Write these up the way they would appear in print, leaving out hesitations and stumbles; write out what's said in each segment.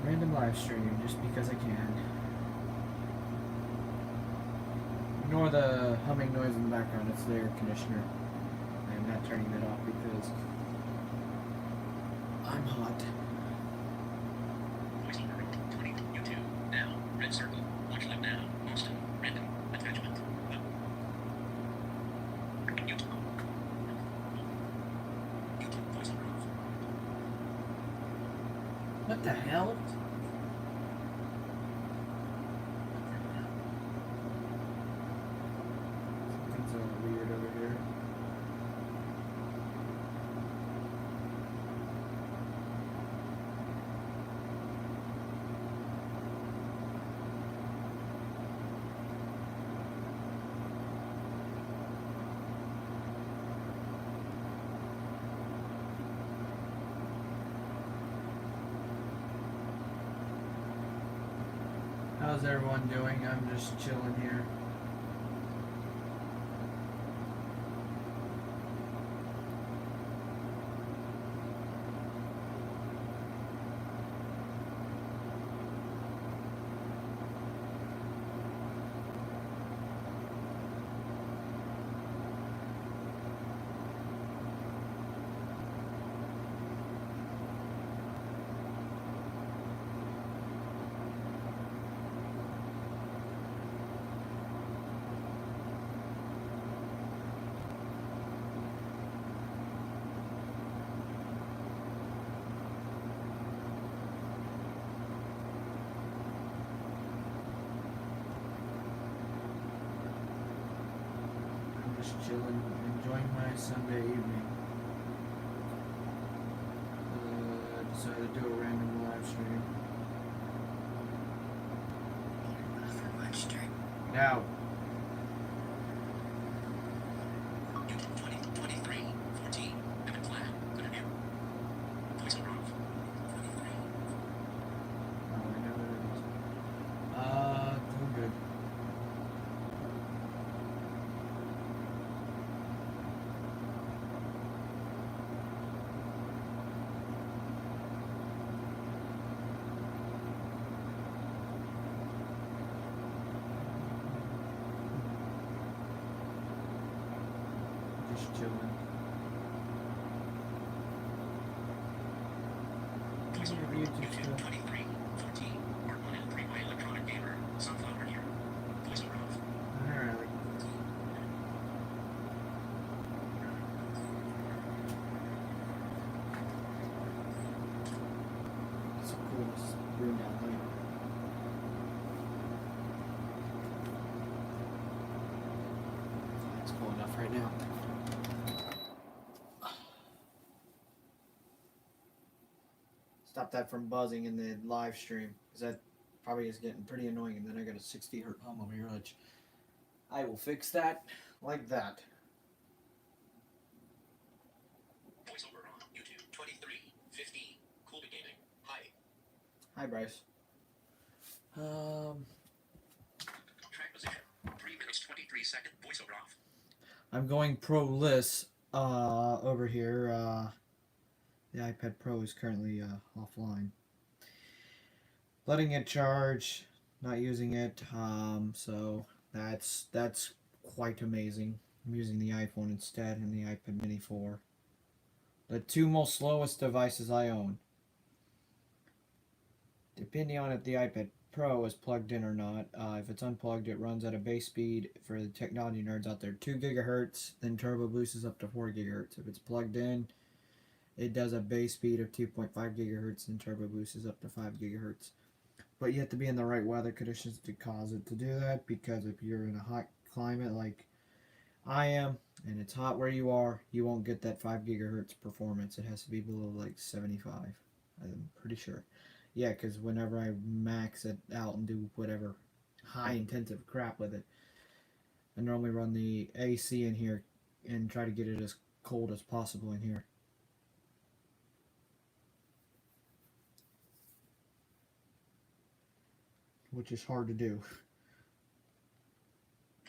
Random live stream just because I can. Ignore the humming noise in the background, it's the air conditioner. I am not turning that off because I'm hot. VoiceOver on 20 YouTube now red circle watch live now Austin random attachment YouTube voiceover off. What the hell? Something's weird over here. How's everyone doing? I'm just chilling here. I'm just chilling, enjoying my Sunday evening. I decided to do a random live stream. Now. YouTube 20 23 14 Evan Flat good review voiceover off 23 Oh, I know what it is. Doing good. Just chilling. voiceover YouTube on YouTube stuff. 23 14 Part 1 and 3 by electronic gamer sunflower here voiceover off. Alright. It's cool. This room down there. It's cool enough right now. Stop that from buzzing in the live stream, because that probably is getting pretty annoying, and then I got a 60 hertz hum over here, which I will fix that like that. Voiceover on YouTube 23 15 Cool Gaming hi Hi, Bryce. track position 3 minutes 23 second voiceover off. I'm going pro-less over here. The iPad Pro is currently offline. Letting it charge, not using it, so that's quite amazing. I'm using the iPhone instead and the iPad Mini 4. The two most slowest devices I own. Depending on if the iPad Pro is plugged in or not. If it's unplugged, it runs at a base speed for the technology nerds out there, 2 gigahertz. Then turbo boost is up to 4 gigahertz. If it's plugged in, it does a base speed of 2.5 gigahertz, and turbo boost is up to 5 gigahertz. But you have to be in the right weather conditions to cause it to do that, because if you're in a hot climate like I am, and it's hot where you are, you won't get that 5 gigahertz performance. It has to be below like 75. I'm pretty sure. Yeah, because whenever I max it out and do whatever high intensive crap with it, I normally run the AC in here and try to get it as cold as possible in here. Which is hard to do.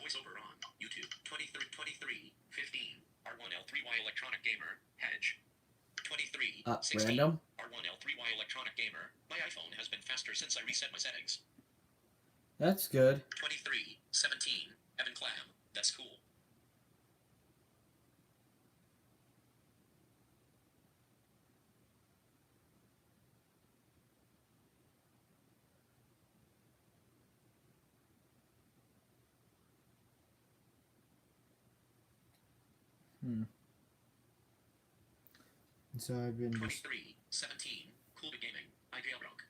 Voiceover on YouTube 23 15 R1L3Y electronic gamer hedge 23 16 Random? R1L3Y electronic gamer my iPhone has been found faster since I reset my settings. That's good. 23:17. Evan Clam. That's cool. So I've been just 23:17. Cool gaming. I jailbroke.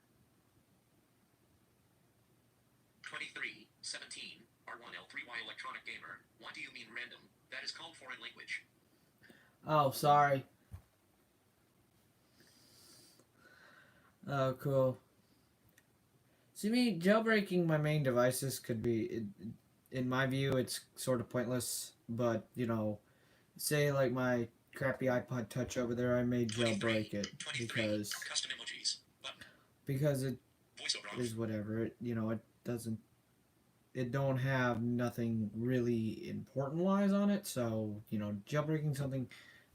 23:17. R1L3Y electronic gamer. What do you mean random? That is called foreign language. Oh, sorry. Oh, cool. See, me jailbreaking my main devices could be, in my view, it's sort of pointless. But you know, say like my crappy iPod Touch over there, I may jailbreak it 23. because Custom emojis. Button. it Voiceover off. is whatever. It doesn't. It don't have nothing really important wise on it. So jailbreaking something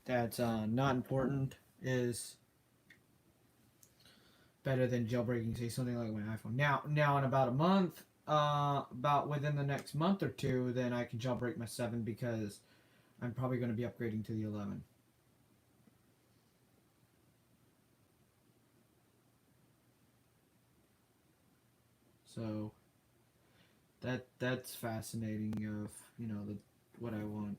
that's not important is better than jailbreaking, say, something like my iPhone. Now in about a month, about within the next month or two, then I can jailbreak my 7 because I'm probably going to be upgrading to the 11. So that's fascinating of what I want.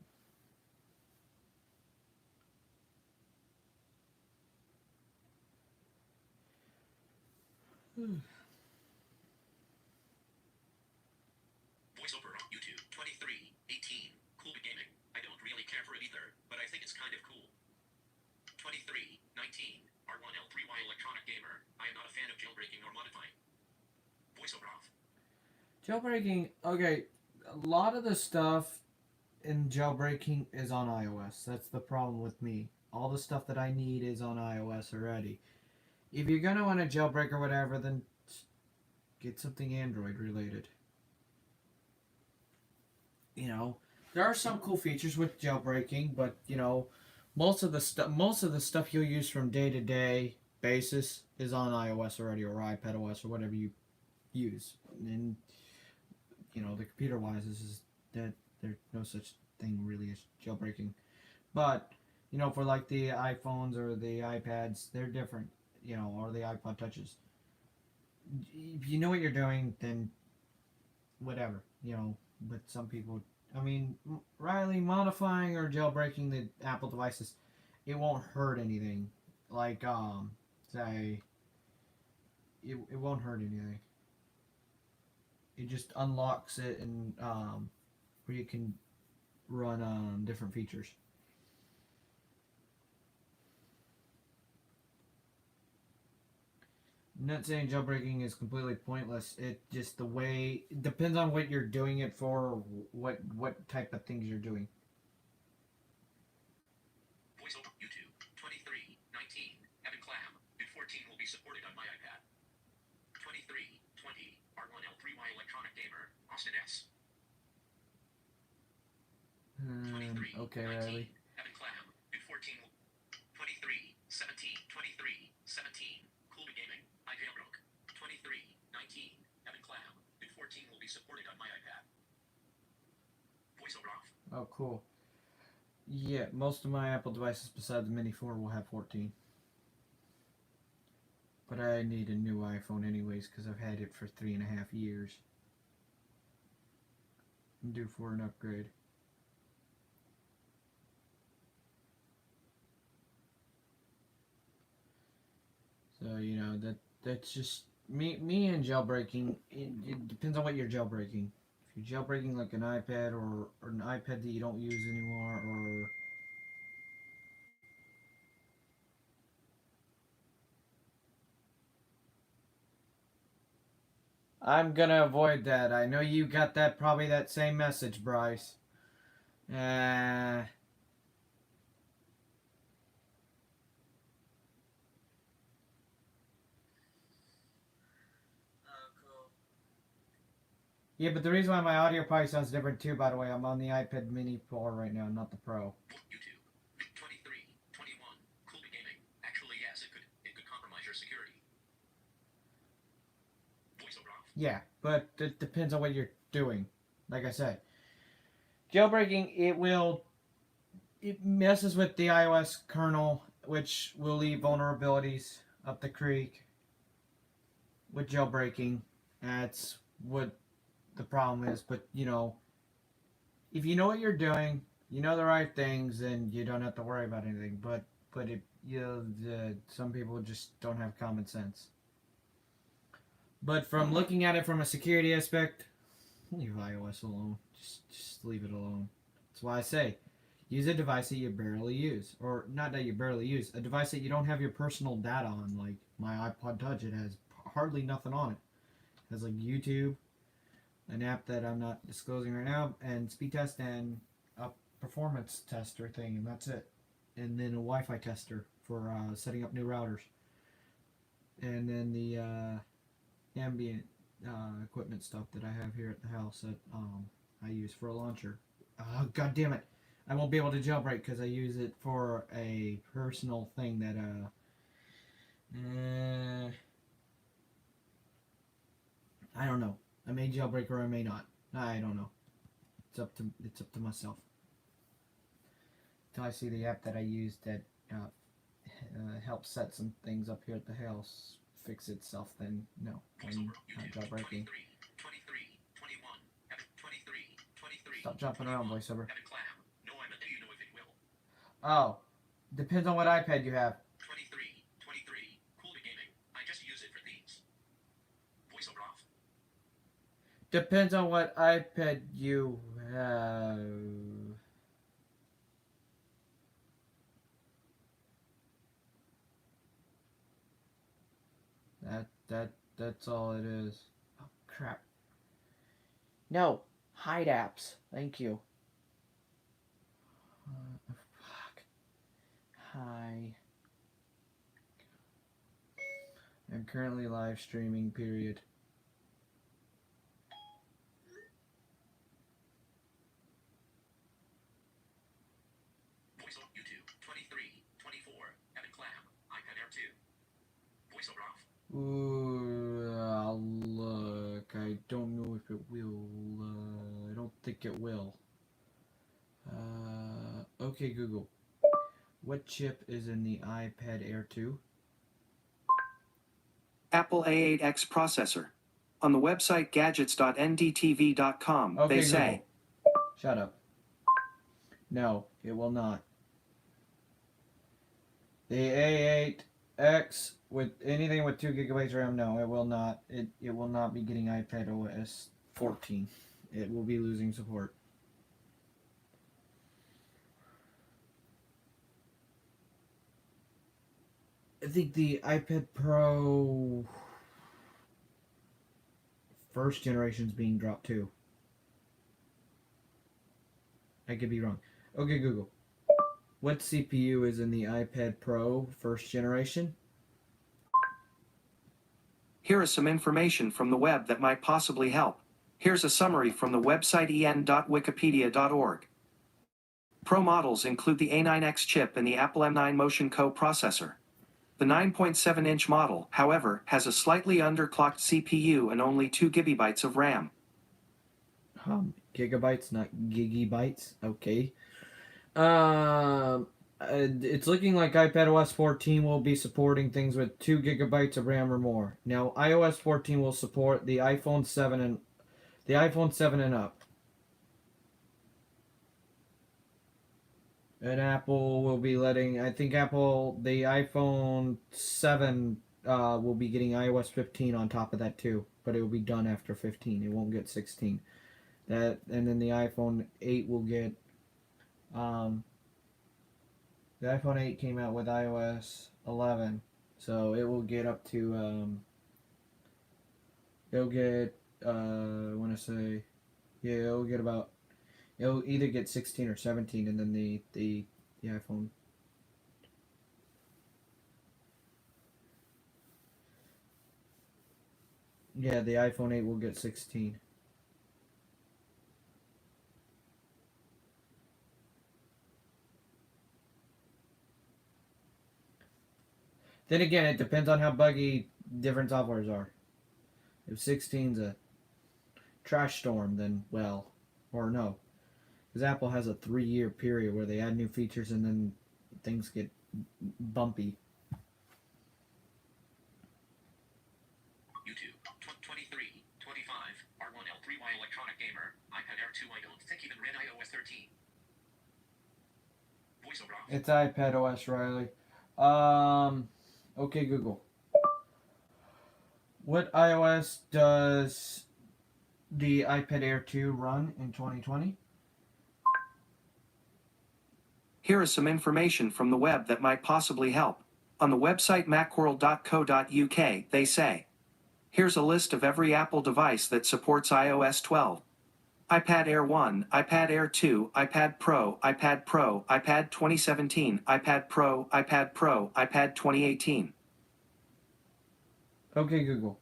Voiceover on YouTube. 23:18. Cool gaming. I don't really care for it either, but I think it's kind of cool. 23:19. R1L3Y electronic gamer. I am not a fan of jailbreaking or modifying. Voiceover off. Jailbreaking, okay, a lot of the stuff in jailbreaking is on iOS. That's the problem with me. All the stuff that I need is on iOS already. If you're gonna want to jailbreak or whatever, then get something Android related. There are some cool features with jailbreaking, but most of the stuff you'll use from day to day basis is on iOS already, or iPadOS, or whatever you use. And the computer wise is that there's no such thing really as jailbreaking. But for like the iPhones or the iPads, they're different. Or the iPod touches. If you know what you're doing, then whatever. But some people, I mean, Riley, modifying or jailbreaking the Apple devices, it won't hurt anything. Like say, it won't hurt anything. It just unlocks it and where you can run different features. I'm not saying jailbreaking is completely pointless. It just the way it depends on what you're doing it for, what type of things you're doing. Voiceover YouTube. 23:19. Evan Clam. Bit 14 will be supported on my iPad. 23:20. R1L3Y electronic gamer. Austin S. 23:19. Okay, Riley. Evan Clam. Bit 14 will. 23:17. 23:17. Cool gaming. I jailbroke. 23:19. Evan Clam. Bit 14 will be supported on my iPad. Voiceover off. Oh, cool. Yeah, most of my Apple devices besides the Mini 4 will have 14. But I need a new iPhone anyways because I've had it for 3.5 years. I'm due for an upgrade. So that's just me and jailbreaking. It depends on what you're jailbreaking. If you're jailbreaking like an iPad or an iPad that you don't use anymore, or I'm gonna avoid that. I know you got probably that same message, Bryce. Uh, yeah, but the reason why my audio probably sounds different too, by the way, I'm on the iPad Mini 4 right now, not the Pro. YouTube. 23:21. Cool gaming. Actually, yes, it could compromise your security. Yeah, but it depends on what you're doing. Like I said, jailbreaking it messes with the iOS kernel, which will leave vulnerabilities up the creek with jailbreaking. That's what the problem is. But if you know what you're doing, you know the right things, then you don't have to worry about anything. But if some people just don't have common sense. But from looking at it from a security aspect, leave iOS alone. Just leave it alone. That's why I say use a device that you barely use, or not that you barely use, a device that you don't have your personal data on. Like my iPod Touch, it has hardly nothing on it. It has like YouTube, an app that I'm not disclosing right now, and speed test and a performance tester thing, and that's it. And then a Wi-Fi tester for setting up new routers, and then the ambient equipment stuff that I have here at the house that I use for a launcher. Oh, God damn it! I won't be able to jailbreak because I use it for a personal thing that I don't know. I may jailbreak or I may not. I don't know. It's up to myself. Until I see the app that I use that helps set some things up here at the house fix itself, then no, I'm not jailbreaking. 23, 21, 23, 23. Stop jumping around, voiceover. Evan Clam. No, I'm do you know if it will? Oh, depends on what iPad you have. 23, 23. Cool gaming. I just use it for these. Voiceover off. Depends on what iPad you have. That's all it is. Oh crap. No, hide apps. Thank you. Fuck. Hi. I'm currently live streaming. Period. Voiceover YouTube. 23, 24. Evan Clam. iPad Air 2. Voiceover off. Ooh, I'll look. I don't know if it will. I don't think it will. Okay, Google. What chip is in the iPad Air 2? Apple A8X processor. On the website gadgets.ndtv.com, Okay, they say. Google. Shut up. No, it will not. The A8X with anything with 2 gigabytes RAM, no, it will not. It will not be getting iPad OS 14. It will be losing support. I think the iPad Pro first generation is being dropped too. I could be wrong. Okay, Google. What CPU is in the iPad Pro first generation? Here is some information from the web that might possibly help. Here's a summary from the website en.wikipedia.org. Pro models include the A9X chip and the Apple M9 Motion Co processor. The 9.7-inch model, however, has a slightly underclocked CPU and only 2 gigabytes of RAM. Gigabytes, not gigabytes. Okay. It's looking like iPadOS 14 will be supporting things with 2 gigabytes of RAM or more. Now, iOS 14 will support the iPhone 7 and up. And Apple will be letting. I think the iPhone 7 will be getting iOS 15 on top of that too, but it will be done after 15. It won't get 16. And then the iPhone 8 will get. The iPhone 8 came out with iOS 11, so it will get up to. It'll get. I want to say, yeah, it'll get about. It'll either get 16 or 17, and then the iPhone. Yeah, the iPhone 8 will get 16. Then again, it depends on how buggy different softwares are. If 16's a trash storm, then well, or no, because Apple has a 3-year period where they add new features and then things get bumpy. YouTube, 23, 25, R1L3Y Electronic Gamer, iPad Air 2. I don't think even ran iOS 13. VoiceOver off. It's iPad OS, Riley. Okay, Google. What iOS does the iPad Air 2 run in 2020? Here is some information from the web that might possibly help. On the website macworld.co.uk, they say, here's a list of every Apple device that supports iOS 12. iPad Air 1, iPad Air 2, iPad Pro, iPad Pro, iPad 2017, iPad Pro, iPad Pro, iPad 2018. Okay, Google.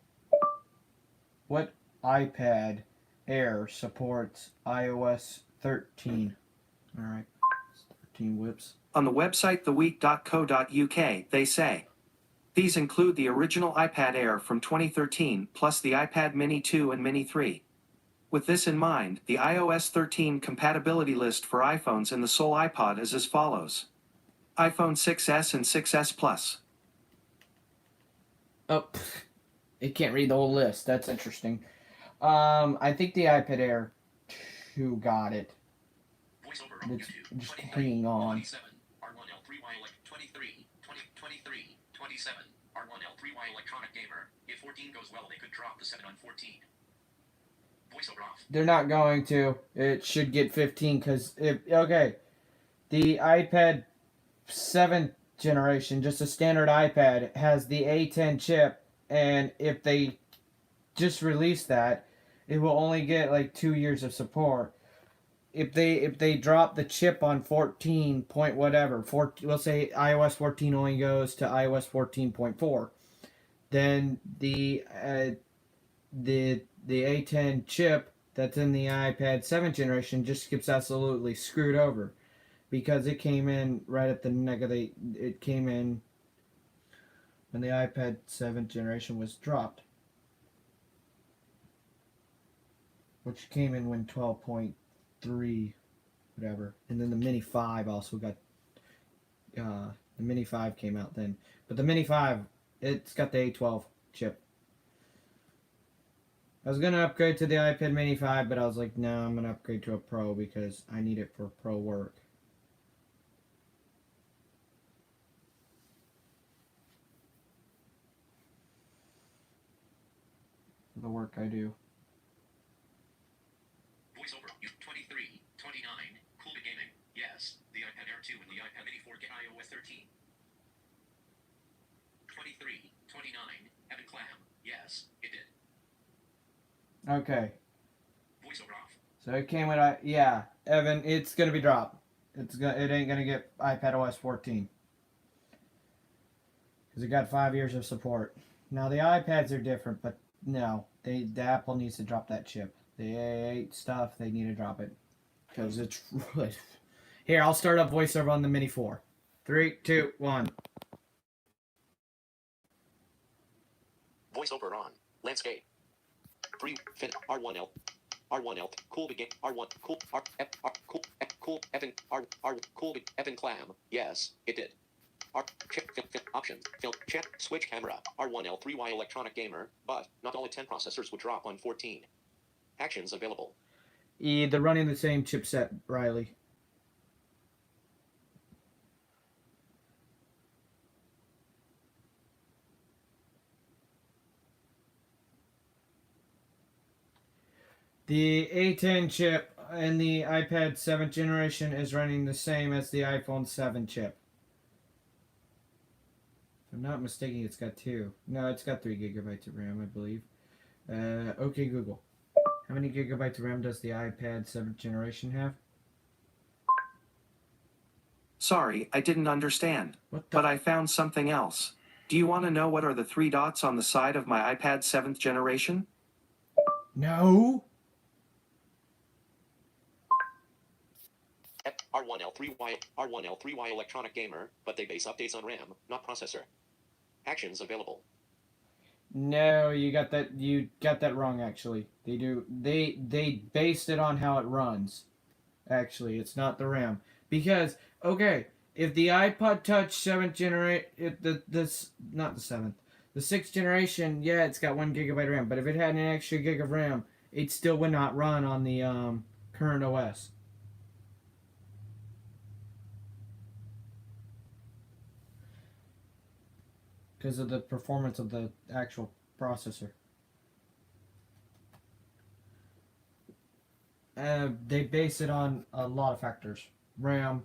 What iPad Air supports iOS 13? Alright, 13 whips. On the website theweek.co.uk, they say, these include the original iPad Air from 2013 plus the iPad Mini 2 and Mini 3. With this in mind, the iOS 13 compatibility list for iPhones in the sole iPod is as follows. iPhone 6s and 6s Plus. Oh, it can't read the whole list. That's interesting. I think the iPad Air 2 got it. VoiceOver on It's YouTube, just 23, clinging on. 27, R1L3Y 23, 23, 27, R1L3Y Electronic Gamer. If 14 goes well, they could drop the 7 on 14. VoiceOver off. They're not going to. It should get 15 because okay, the iPad 7th generation, just a standard iPad, has the A10 chip, and if they just release that, it will only get like 2 years of support. If they drop the chip on 14 point whatever, let's say iOS 14 only goes to iOS 14.4, then the A10 chip that's in the iPad 7th generation just gets absolutely screwed over because it came in right at the neck of it came in when the iPad 7th generation was dropped, which came in when 12.3 whatever, and then the Mini 5 also got the Mini 5 came out then, but the Mini 5, it's got the A12 chip. I was gonna upgrade to the iPad Mini 5, but I was like, no, I'm gonna upgrade to a Pro because I need it for Pro work. For the work I do. VoiceOver, 23, 29, Cool to Gaming. Yes, the iPad Air 2 and the iPad Mini 4 get iOS 13. 23, 29, Evan Clam. Yes, it did. Okay, VoiceOver off. so it came with yeah, Evan, it's gonna be dropped. It ain't gonna get iPad OS 14 because it got 5 years of support. Now the iPads are different, but no, the Apple needs to drop that chip. The A8 stuff, they need to drop it because it's really. Here, I'll start up VoiceOver on the Mini 4. 3, 2, 1. VoiceOver on. Landscape. Free. Fin. R1L. R1L. Cool begin. R1. Cool. R. F. R. Cool. F. Cool. Evan. R. R. Cool. Evan Clam. Yes, it did. R. Chip. Options. Film. Chat. Switch camera. R1L3Y Electronic Gamer. But not all 10 processors would drop on 14. Actions available. They're running the same chipset, Riley. The A10 chip in the iPad 7th generation is running the same as the iPhone 7 chip. If I'm not mistaken, it's got 2. No, it's got 3 gigabytes of RAM, I believe. Okay, Google. How many gigabytes of RAM does the iPad 7th generation have? Sorry, I didn't understand. What the? But I found something else. Do you want to know what are the 3 dots on the side of my iPad 7th generation? No. R1L3Y Electronic Gamer, but they base updates on RAM, not processor. Actions available. No, you got that. You got that wrong. Actually, they do. They based it on how it runs. Actually, it's not the RAM because okay, if the iPod Touch seventh generation, the this not the seventh, the sixth generation, yeah, it's got 1 GB of RAM. But if it had an extra gig of RAM, it still would not run on the current OS. Because of the performance of the actual processor. They base it on a lot of factors: RAM,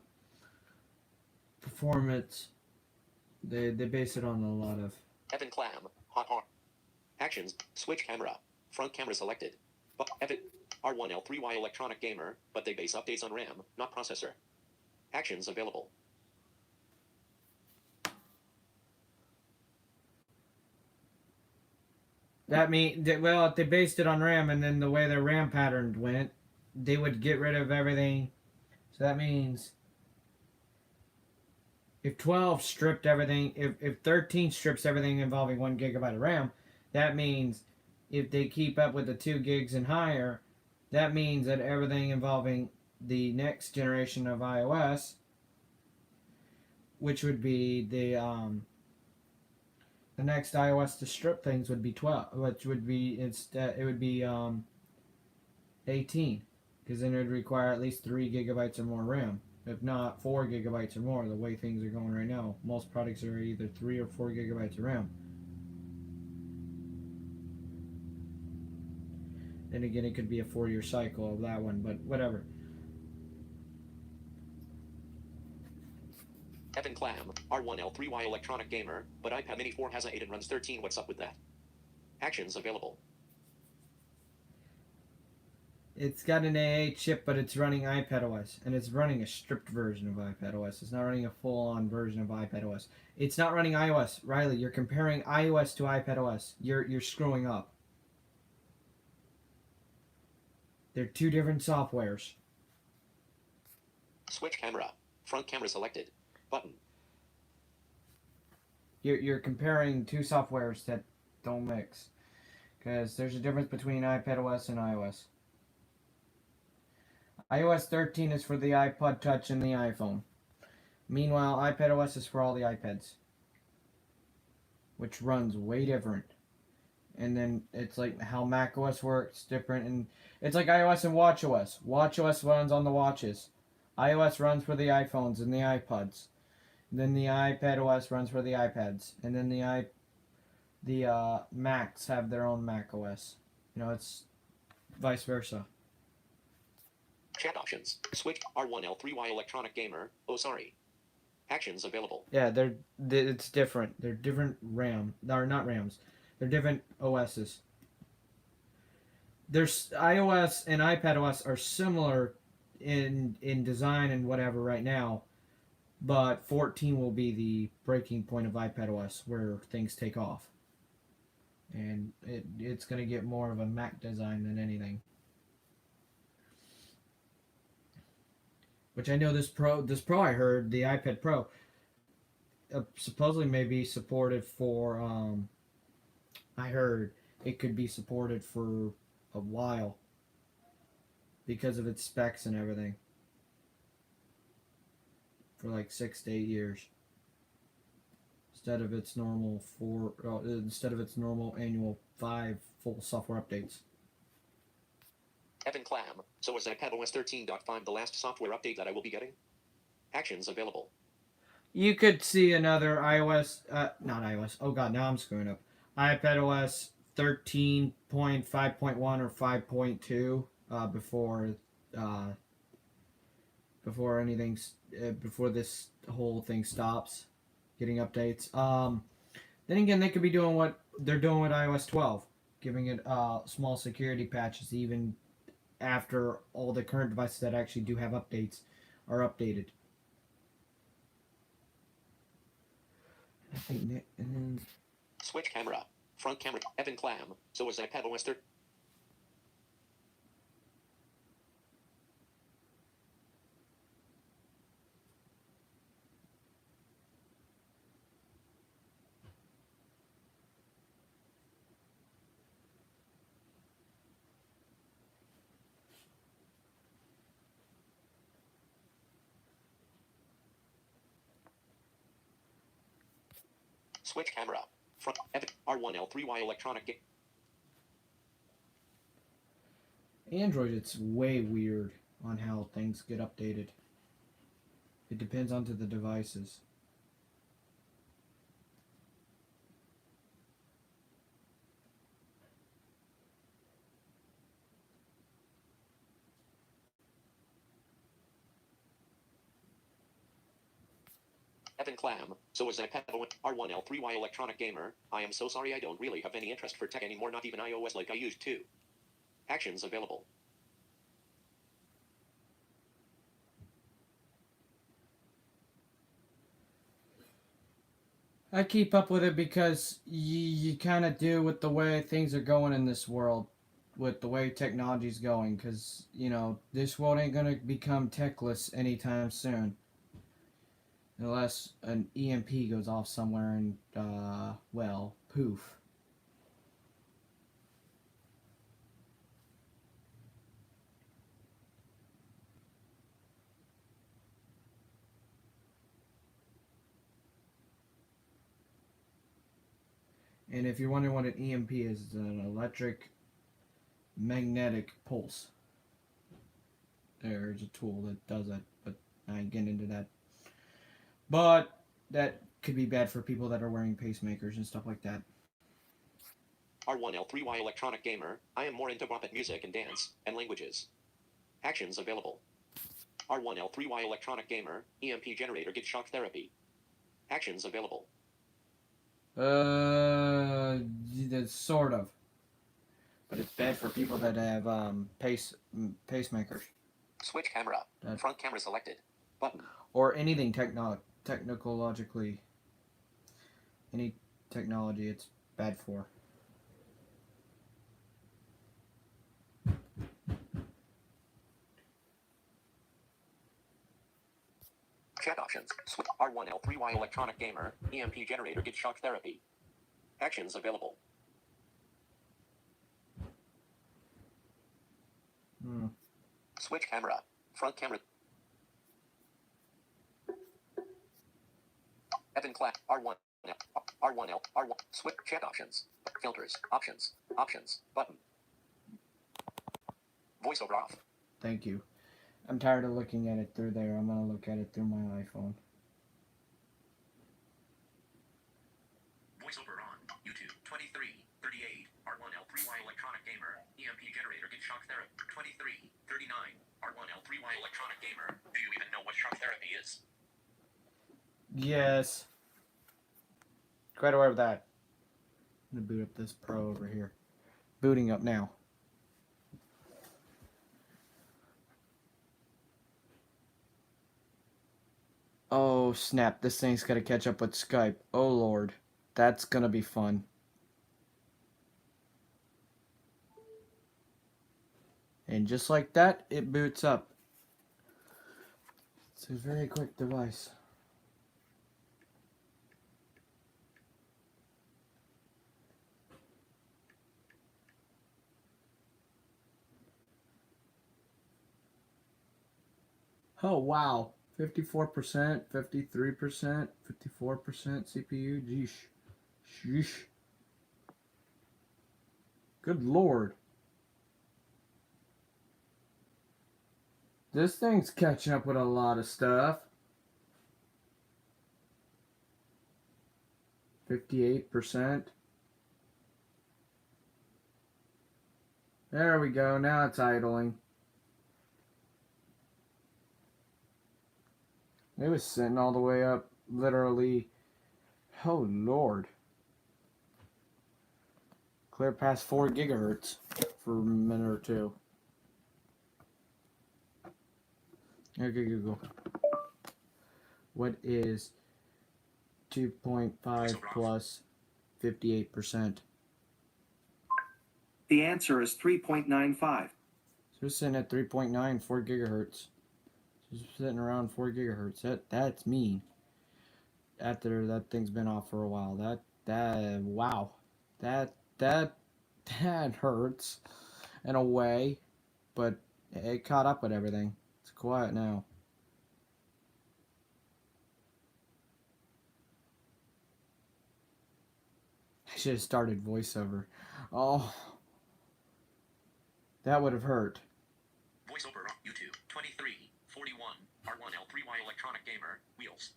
performance. They base it on a lot of. Evan Clam. Hot R. Actions. Switch camera. Front camera selected. But Evan. R1L3Y electronic gamer, but they base updates on RAM, not processor. Actions available. That mean well, if they based it on RAM and then the way their RAM pattern went, they would get rid of everything. So that means if 12 stripped everything, if 13 strips everything involving 1 GB of RAM, that means if they keep up with the 2 gigs and higher, that means that everything involving the next generation of iOS, which would be the next iOS to strip things would be 12, which would be it would be 18, because then it would require at least 3 GB or more RAM. If not 4 GB or more, the way things are going right now, most products are either 3 or 4 GB of RAM. Then again, it could be a 4-year cycle of that one, but whatever. Evan Clam. R1L3Y electronic gamer, but iPad Mini 4 has a 8 and runs 13. What's up with that? Actions available. It's got an AA chip, but it's running iPadOS, and it's running a stripped version of iPadOS. It's not running a full-on version of iPadOS. It's not running iOS. Riley, you're comparing iOS to iPadOS. You're screwing up. They're two different softwares. Switch camera. Front camera selected. Button. You're comparing two softwares that don't mix, because there's a difference between iPadOS and iOS. iOS 13 is for the iPod Touch and the iPhone. Meanwhile, iPadOS is for all the iPads, which runs way different. And then it's like how macOS works different, and it's like iOS and watchOS. watchOS runs on the watches. iOS runs for the iPhones and the iPods. And then the iPadOS runs for the iPads, and then the Macs have their own macOS. It's vice versa. Chat options. Switch. R1L3Y electronic gamer. Oh, sorry. Actions available. Yeah, it's different. They're different RAM. They're not RAMs. They're different OSs. There's iOS and iPadOS are similar in design and whatever right now, but 14 will be the breaking point of iPadOS where things take off, and it's going to get more of a Mac design than anything. Which I know this Pro I heard, the iPad Pro, supposedly may be supported for. I heard it could be supported for a while because of its specs and everything. For like 6 to 8 years, instead of its normal annual 5 full software updates. Evan Clam. So is iPadOS 13.5 the last software update that I will be getting? Actions available. You could see another not iOS. Oh god, now I'm screwing up. iPadOS 13.5.1 or 5.2 before before this whole thing stops getting updates. Then again, they could be doing what they're doing with iOS 12, giving it small security patches even after all the current devices that actually do have updates are updated. I think Switch camera. Front camera. Evan Clam. So is iPadOS 13. Switch camera. Front R1L3Y electronic game. Android, it's way weird on how things get updated. It depends onto the devices. Evan Clam. So is iPad R1L3Y electronic gamer. I am so sorry I don't really have any interest for tech anymore, not even iOS like I used to. Actions available. I keep up with it because you kind of do with the way things are going in this world, with the way technology's going, because, you know, this world ain't going to become techless anytime soon. Unless an EMP goes off somewhere and, well, poof. And if you're wondering what an EMP is, it's an electric magnetic pulse. There's a tool that does it, but I ain't getting into that. But that could be bad for people that are wearing pacemakers and stuff like that. R1L3Y electronic gamer. I am more into pop music and dance and languages. Actions available. R1L3Y electronic gamer. EMP generator gives shock therapy. Actions available. Sort of. But it's bad for people that have pacemakers. Switch camera. Front camera selected. Button. Or anything technologically. Any technology it's bad for. Chat options. R1L3Y electronic gamer. EMP generator gives shock therapy. Actions available. Switch camera. Front camera. Evan Clap. R1L. R1. Switch chat options. Filters. Options. Options. Button. Voiceover off. Thank you. I'm tired of looking at it through there. I'm going to look at it through my iPhone. Voiceover on. YouTube. 2338. R1L3Y electronic gamer. EMP generator gives shock therapy. 2339. R1L3Y electronic gamer. Do you even know what shock therapy is? Yes. Quite aware of that. I'm going to boot up this Pro over here. Booting up now. Oh snap, this thing's gotta catch up with Skype. Oh lord. That's gonna be fun. And just like that, it boots up. It's a very quick device. Oh wow. 54%, 53%, 54% CPU. Jeesh. Sheesh. Good lord. This thing's catching up with a lot of stuff. 58%. There we go. Now it's idling. It was sitting all the way up, literally. Oh lord. Clear past 4 gigahertz for a minute or two. Okay, Google. What is 2.5 plus 58%? The answer is 3.95. So it's sitting at 3.9, 4 gigahertz. Just sitting around 4 gigahertz. That's mean. After that thing's been off for a while. Wow. That hurts in a way, but it caught up with everything. It's quiet now. should have started voiceover. Oh, that would have hurt. Voiceover on YouTube. 2341 R1L3Y Electronic Gamer Wheels.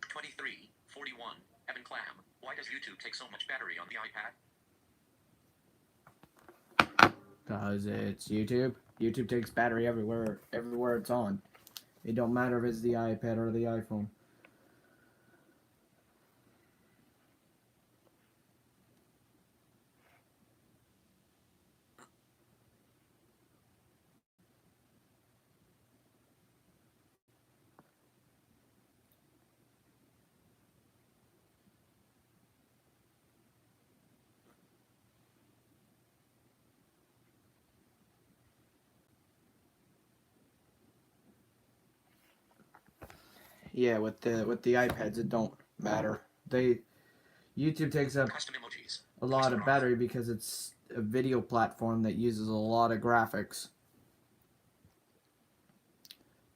2341 Evan Clam. Why does YouTube take so much battery on the iPad? Because it's YouTube. YouTube takes battery everywhere it's on. It don't matter if it's the iPad or the iPhone. Yeah, with the iPads, it don't matter. YouTube takes up Custom emojis. a lot of Voiceover off. battery because it's a video platform that uses a lot of graphics.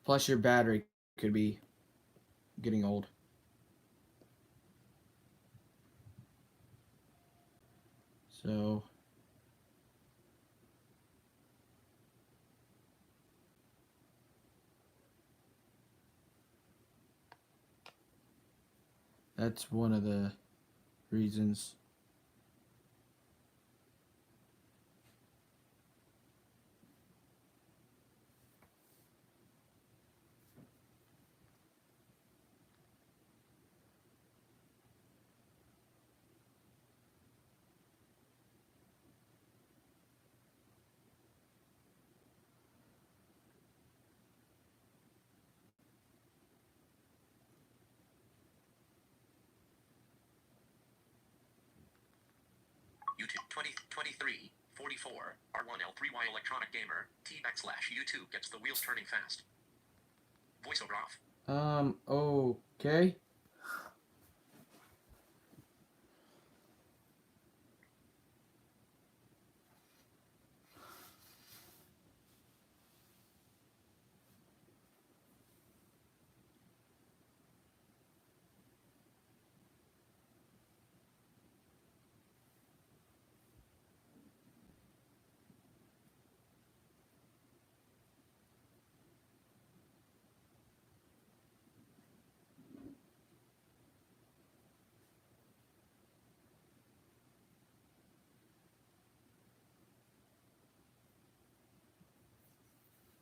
Plus, your battery could be getting old. So, that's one of the reasons. YouTube 202344 R1L3Y Electronic Gamer T / YouTube gets the wheels turning fast. Voiceover off. Okay.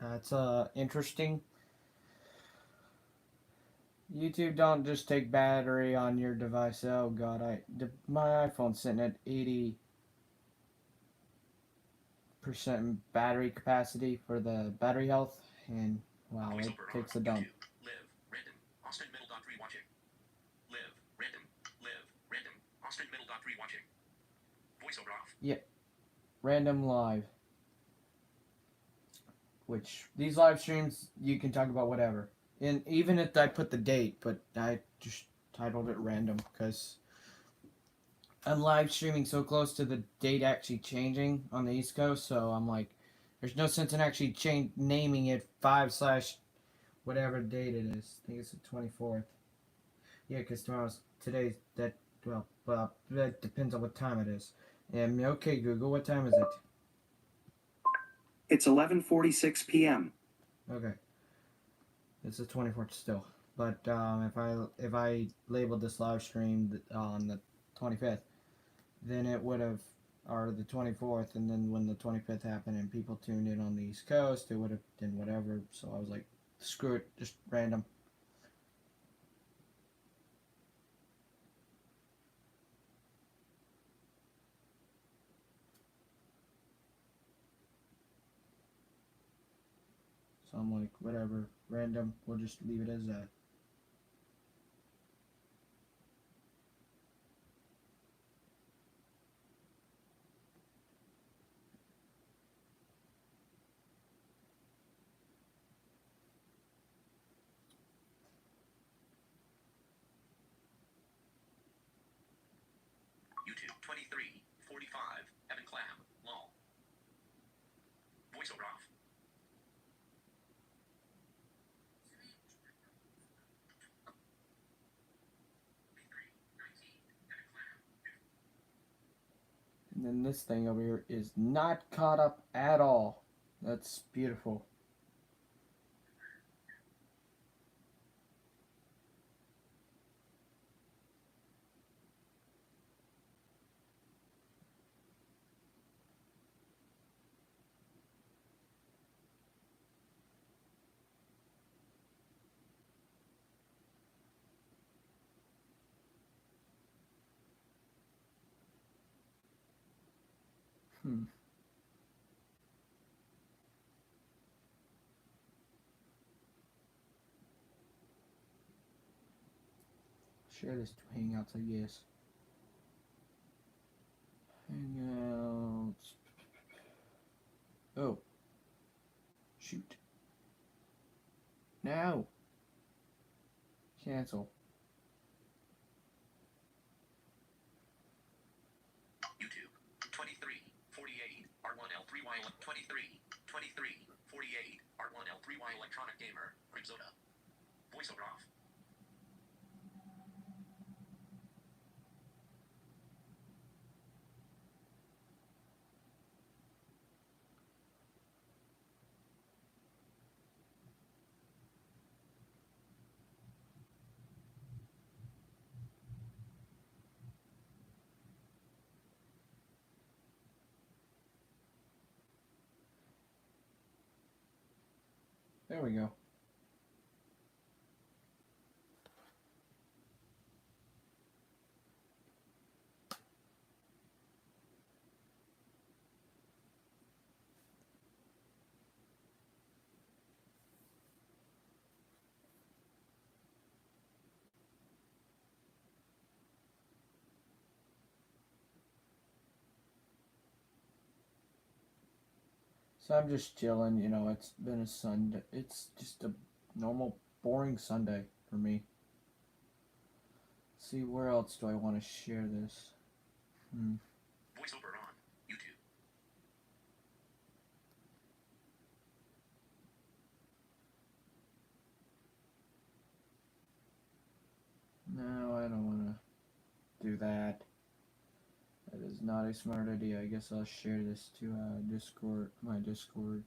That's interesting. YouTube don't just take battery on your device. Oh god, my iPhone's sitting at 80% battery capacity for the battery health, and wow, it Voiceover takes on. a dump. YouTube. Live. Random. Austin Middle dot rewatching. Live. Random. Live. Random. Austin Middle dot rewatching. Voiceover off. Random live. Which these live streams you can talk about whatever. And even if I put the date, but I just titled it random because I'm live streaming so close to the date actually changing on the East Coast, so I'm like, there's no sense in actually naming it 5 / whatever date it is. I think it's the 24th. Yeah, because today's that, well, that depends on what time it is. Okay, Google, what time is it? It's 11:46 p.m. Okay. It's the 24th still. But if I labeled this live stream on the 25th, then it would have, or the 24th, and then when the 25th happened and people tuned in on the East Coast, it would have been whatever. So I was like, screw it, just random. So I'm like, whatever, random, we'll just leave it as that. YouTube 2345 Evan Clam. Lol. Voiceover off. And then this thing over here is not caught up at all. That's beautiful. Hmm. Share this to Hangouts, I guess. Hangouts. Oh. Shoot. No. Cancel. YouTube. 2348 R1L3Y 2348 R1L3Y Electronic Gamer. Ribzota. Voiceover off. There we go. So I'm just chilling, you know, it's been a Sunday. It's just a normal, boring Sunday for me. Let's see, where else do I want to share this? Voiceover on. YouTube. No, I don't want to do that. That is not a smart idea. I guess I'll share this to Discord, my Discord.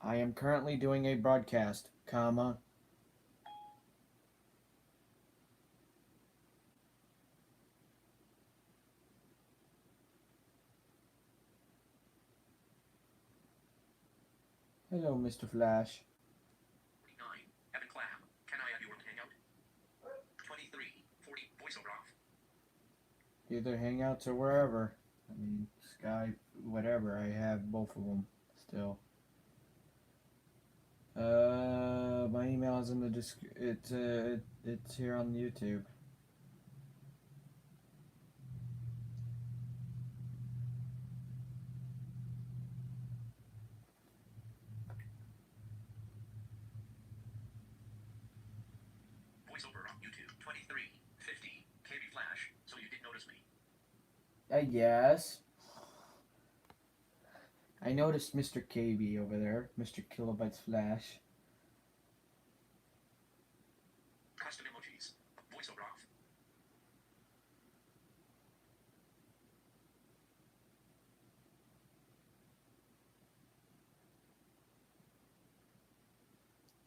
I am currently doing a broadcast, comma. Hello, Mr. Flash. 9. Evan Clam. Can I add your hangout? 2340 voiceover off. Either Hangouts or wherever. I mean, Skype, whatever. I have both of them still. My email is in the it's here on YouTube. Voiceover on YouTube. 2350 KB Flash. So you did notice me. Yes. I noticed Mr. KB over there, Mr. Kilobytes Flash. Custom emojis. Voiceover off.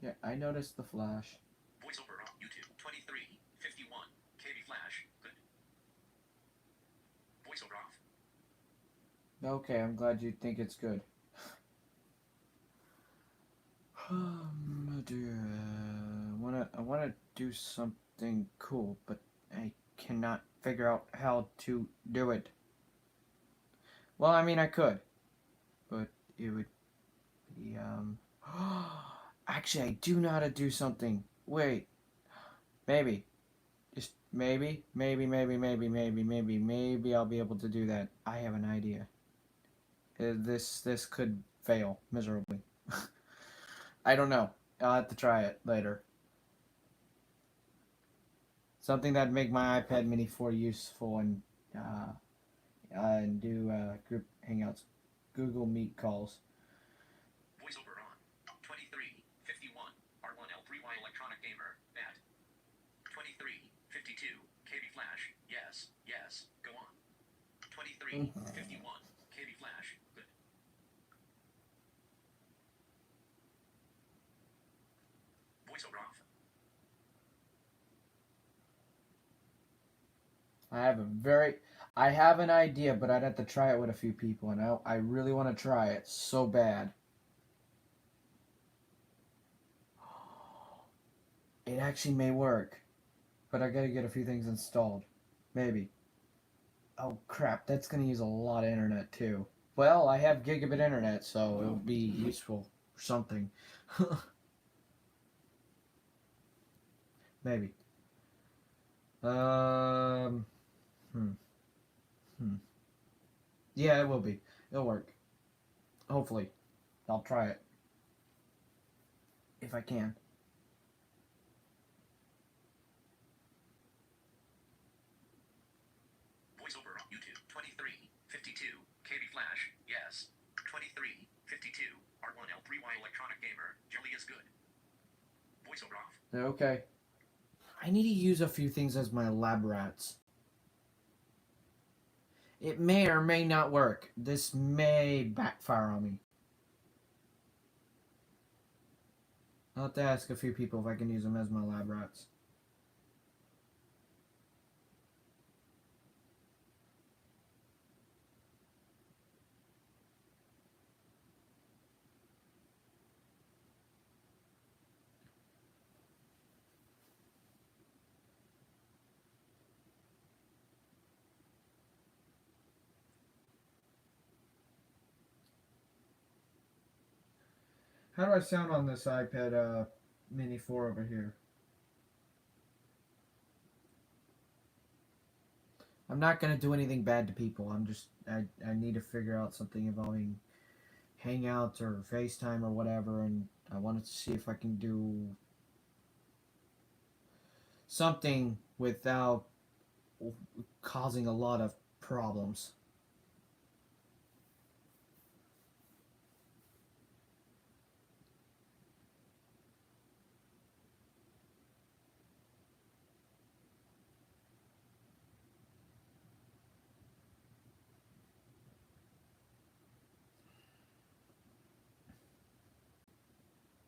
Yeah, I noticed the Flash. Voiceover on YouTube. 2351 KB Flash. Good. Voiceover off. Okay, I'm glad you think it's good. I wanna do something cool, but I cannot figure out how to do it. Well, I mean, I could, but it would be Actually, I do know how to do something. Wait, maybe, just maybe I'll be able to do that. I have an idea. This could fail miserably. I don't know. I'll have to try it later. Something that'd make my iPad Mini 4 useful and do group hangouts, Google Meet calls. 23, 52, KB flash. Yes, yes, go on. 23, 51, KB flash. Good. Voiceover off. I have an idea, but I'd have to try it with a few people, and I really want to try it so bad. It actually may work, but I gotta get a few things installed. Maybe. Oh crap, that's gonna use a lot of internet too. Well, I have gigabit internet, so it'll be useful for something. Maybe. Um. Hmm. Hmm. Yeah, it will be. It'll work. Hopefully. I'll try it. If I can. Voiceover on YouTube. 23, 52, KB flash. Yes. 23, 52, R1L3Y electronic gamer. Jelly is good. Voiceover off. Okay. I need to use a few things as my lab rats. It may or may not work. This may backfire on me. I'll have to ask a few people if I can use them as my lab rats. How do I sound on this iPad Mini 4 over here? I'm not going to do anything bad to people. I need to figure out something involving Hangouts or FaceTime or whatever, and I wanted to see if I can do something without causing a lot of problems.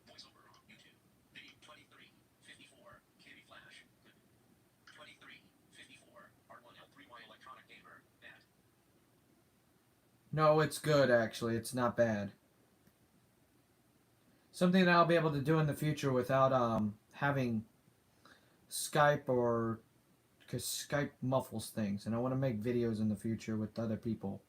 Voiceover on YouTube. Video 23, 54, KB flash. Good. 23, 54, R1L3Y electronic gamer. Bad. No, it's good actually. It's not bad. Something that I'll be able to do in the future without having Skype or because Skype muffles things, and I want to make videos in the future with other people.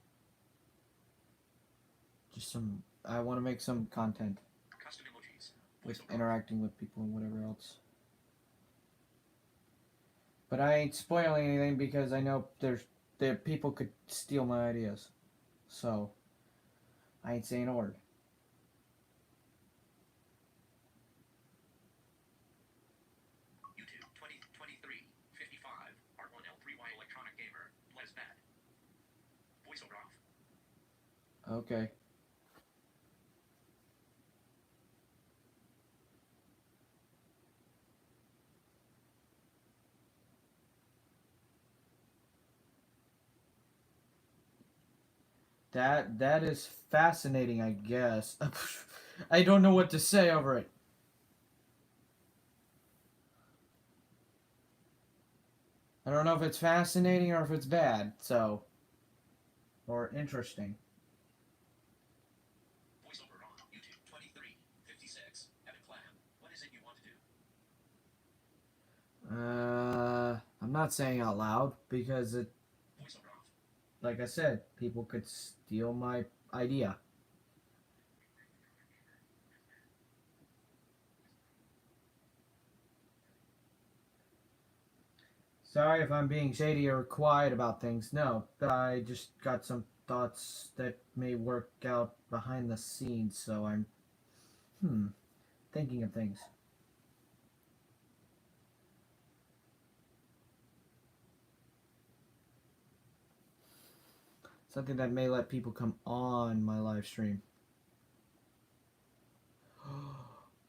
I want to make some content Custom emojis. with Voiceover. interacting with people and whatever else. But I ain't spoiling anything because I know there people could steal my ideas, so I ain't saying a word. YouTube 2023 55 R1L3Y electronic gamer. Less bad. Voiceover off. Okay. That is fascinating, I guess. I don't know what to say over it. I don't know if it's fascinating or if it's bad, so or interesting. Voiceover on YouTube 23 56 Evan Clam. What is it you want to do? I'm not saying out loud because it, Voiceover off. like I said, people could steal my idea. Sorry if I'm being shady or quiet about things. No, I just got some thoughts that may work out behind the scenes, so I'm thinking of things. Something that may let people come on my live stream.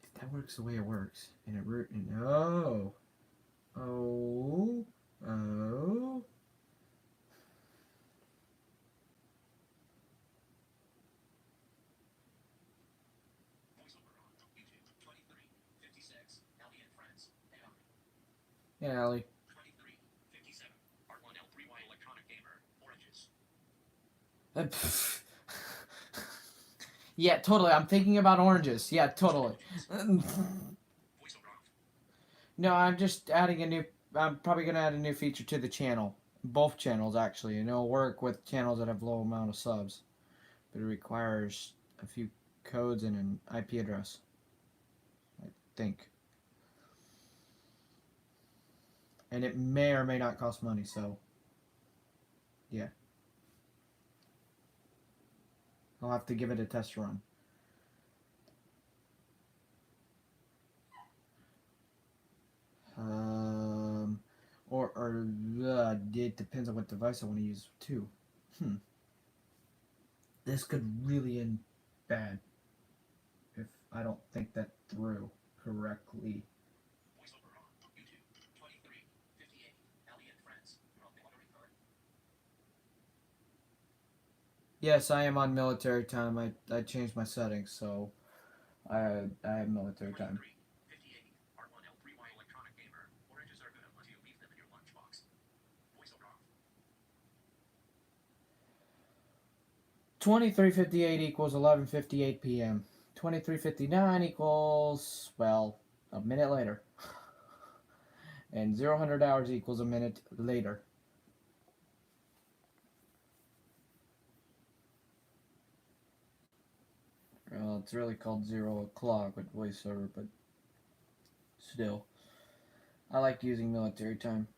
If that works the way it works, and it no. Oh. Oh. Yeah, Allie. 2357 R1L3Y electronic gamer oranges. Pff. Yeah, totally. I'm thinking about oranges. Yeah, totally. Voiceover off. No, I'm just adding a new. I'm probably gonna add a new feature to the channel. Both channels actually, and it'll work with channels that have low amount of subs, but it requires a few codes and an IP address. I think, and it may or may not cost money. So, yeah, I'll have to give it a test run. Um, or it depends on what device I want to use too. Hmm. This could really end bad if I don't think that through correctly. Voiceover on YouTube. 2358 Ellie and friends. You're on military card. Yes, I am on military time. I changed my settings, so I have military time. 2358 R1L3Y electronic gamer. Oranges are good unless you leave them in your lunchbox. Voiceover off. 23:58 equals 11:58 p.m. 23:59 equals, well, a minute later. And 0 hours equals a minute later. Well, it's really called 0 o'clock with voiceover, but still. I like using military time.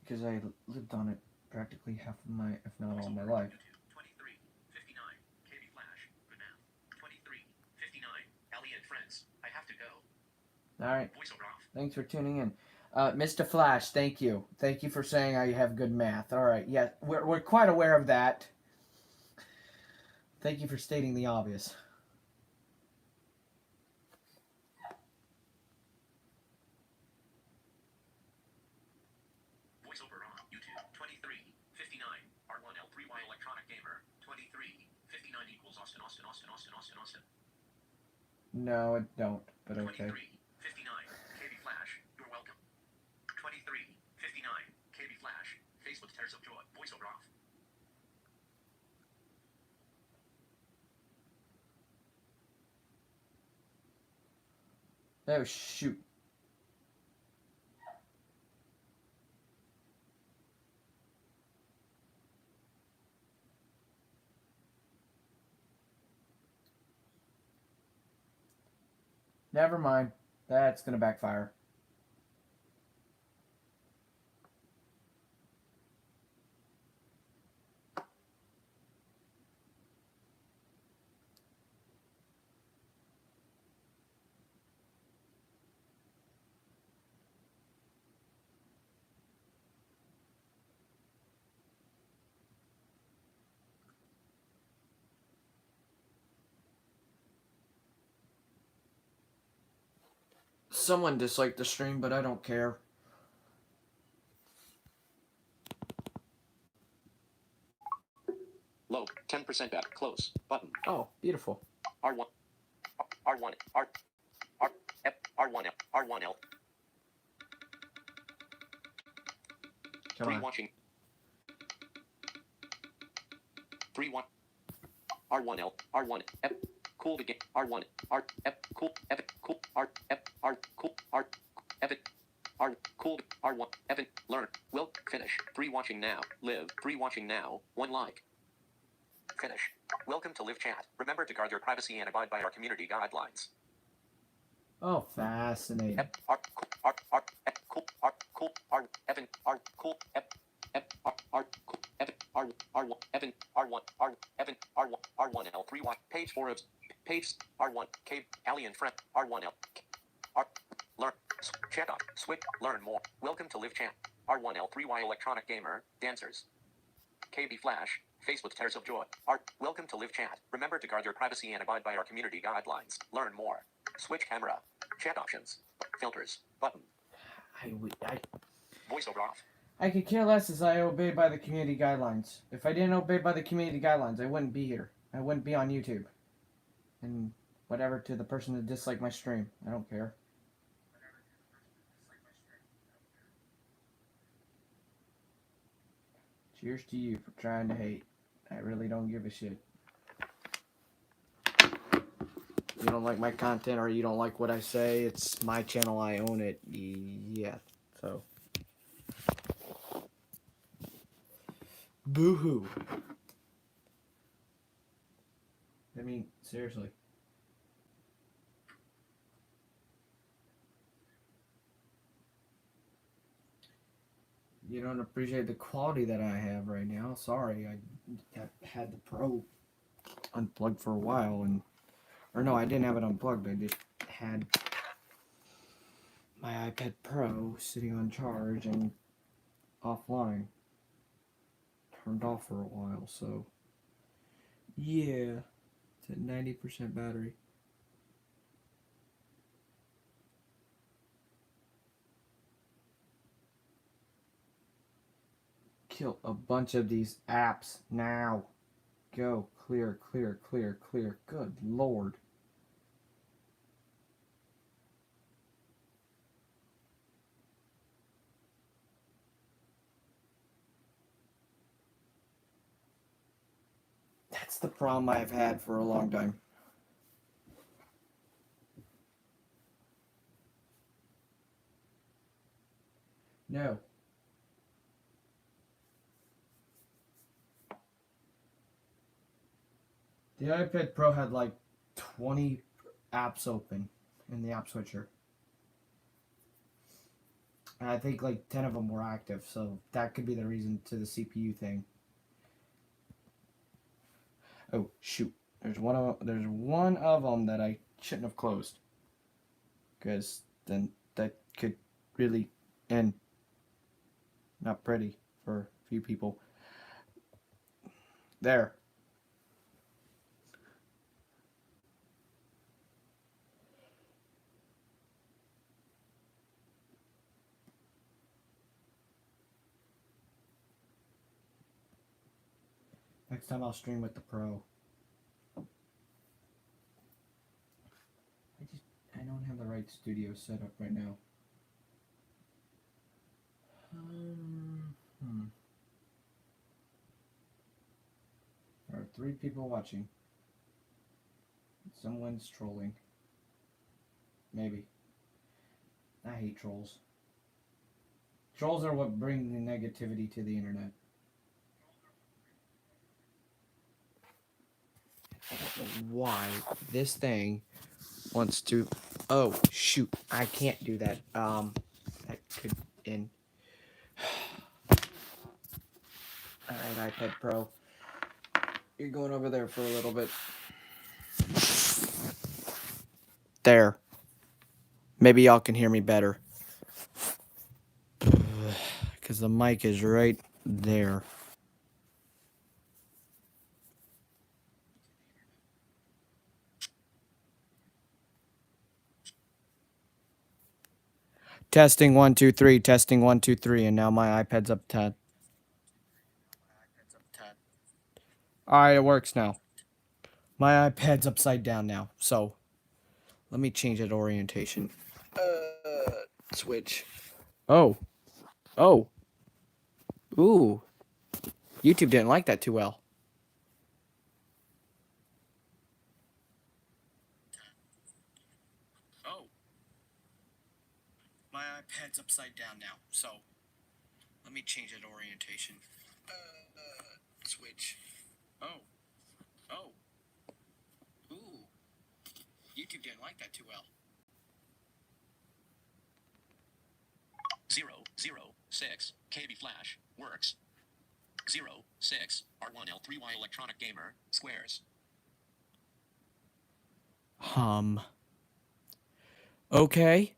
Because I lived on it practically half of my, if not all my life. 2359 KB Flash. Good now. 2359 Ellie and friends. I have to go. Alright. Voiceover off. Thanks for tuning in. Mr. Flash, thank you. Thank you for saying I have good math. All right, yeah, we're quite aware of that. Thank you for stating the obvious. Voiceover on YouTube. 2359 R1L3Y electronic gamer. 2359 equals Austin. No, it don't, but okay. 2359 KB Flash. You're welcome. 2359 KB Flash. Facebook tears of joy. Voiceover off. Oh, shoot. Never mind. That's gonna backfire. Someone disliked the stream, but I don't care. Low. 10% back. Close. Button. Oh, beautiful. R1. R1. R1L. R1L. Come Free on. watching. Free one. R1L. R1. F. Cool begin. R1. R. F. Cool. F. Cool. R. F. R. Cool. R. F. R. Cool. R1. Evan. Learn. Will. Finish. Free watching now. Live. Free watching now. 1 like. Finish. Welcome to Live Chat. Remember to guard your privacy and abide by our community guidelines. Oh, fascinating. F. R. Cool. R. R. F. Cool. R. Cool. R. Evan. R. Cool. F. F. R. R. Cool. Evan. R. R1. Evan. R1. R. Evan. R1. R1L. 3Y. Page 4 of. Page R1. K. Allie and friend. R1L. R. Learn. Chat on. Switch. Learn more. Welcome to Live Chat. R1L 3Y electronic gamer. Dancers. KB Flash, faced with tears of joy. Art, welcome to Live Chat. Remember to guard your privacy and abide by our community guidelines. Learn more. Switch camera. Chat options. Filters. Button. Voiceover off. I could care less as I obey by the community guidelines. If I didn't obey by the community guidelines, I wouldn't be here. I wouldn't be on YouTube. And whatever to the person that disliked my stream. I don't care. Cheers to you for trying to hate. I really don't give a shit. You don't like my content or you don't like what I say, it's my channel, I own it. Yeah, so. Boo-hoo. I mean, seriously. You don't appreciate the quality that I have right now. Sorry, I had the Pro unplugged for a while, or no, I didn't have it unplugged. I just had my iPad Pro sitting on charge and offline, turned off for a while. So yeah, it's at 90% battery. Kill a bunch of these apps now. Go. Clear, clear, clear, clear. Good Lord. That's the problem I've had for a long time. No. The iPad Pro had like 20 apps open in the app switcher. And I think like 10 of them were active, so that could be the reason to the CPU thing. Oh shoot. There's one of them that I shouldn't have closed. Because then that could really end not pretty for a few people. There. Next time I'll stream with the Pro. I don't have the right studio set up right now. There are 3 people watching. Someone's trolling. Maybe. I hate trolls. Trolls are what bring the negativity to the internet. I don't know why this thing wants to... Oh, shoot. I can't do that. That could end. Alright, iPad Pro. You're going over there for a little bit. There. Maybe y'all can hear me better. Because the mic is right there. Testing 1 2 3, testing 1 2 3, and now my iPad's up 10. Alright, it works now. My iPad's upside down now, so let me change that orientation. Switch. Oh. Oh. Ooh. YouTube didn't like that too well. Oh. My iPad's upside down now, so let me change that orientation. Switch. Oh. Oh. Ooh. YouTube didn't like that too well. 006 KB Flash works. 06 R1L3Y Electronic Gamer squares. Okay.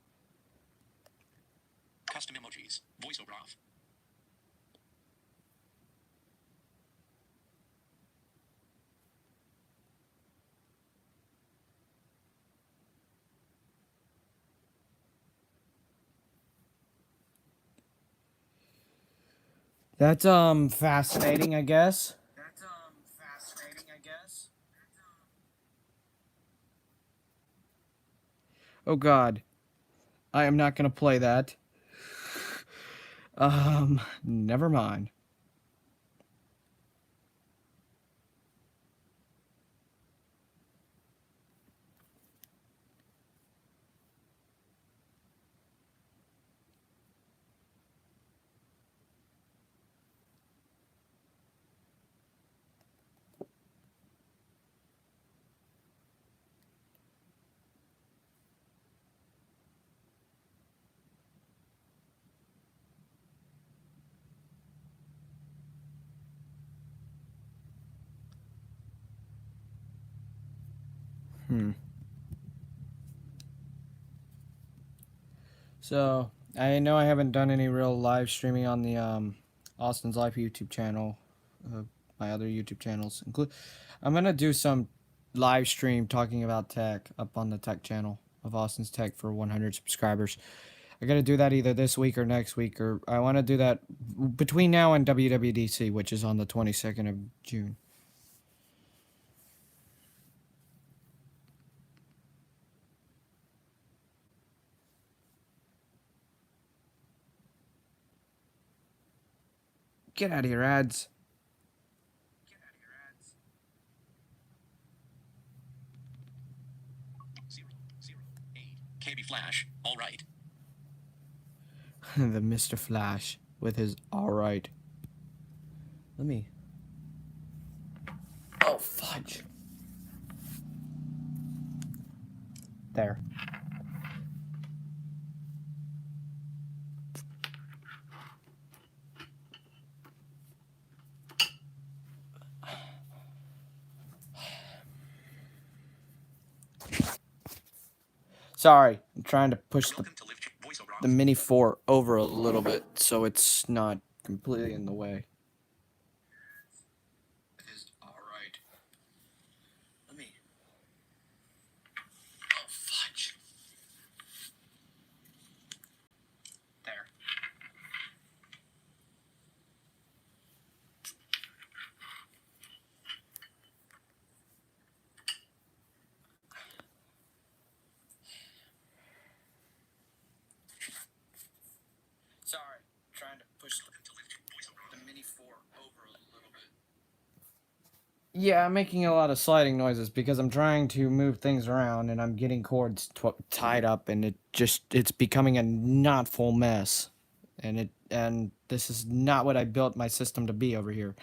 Custom emojis. Voiceover off. That's fascinating, I guess. Oh God, I am not gonna play that. Never mind. So I know I haven't done any real live streaming on the Austin's Life YouTube channel, my other YouTube channels. I'm gonna do some live stream talking about tech up on the tech channel of Austin's Tech for 100 subscribers. I gotta do that either this week or next week, or I want to do that between now and WWDC, which is on the 22nd of June. Get out of here, ads. 008 KB Flash. All right. The Mr. Flash with his alright. Let me. Oh, fudge. There. Sorry, I'm trying to push the Mini 4 over a little bit so it's not completely in the way. It is alright. Let me. Oh, fudge. There. Sorry, trying to push the Mini 4 over a little bit. Yeah, I'm making a lot of sliding noises because I'm trying to move things around and I'm getting cords tied up and it's becoming a not full mess. And this is not what I built my system to be over here.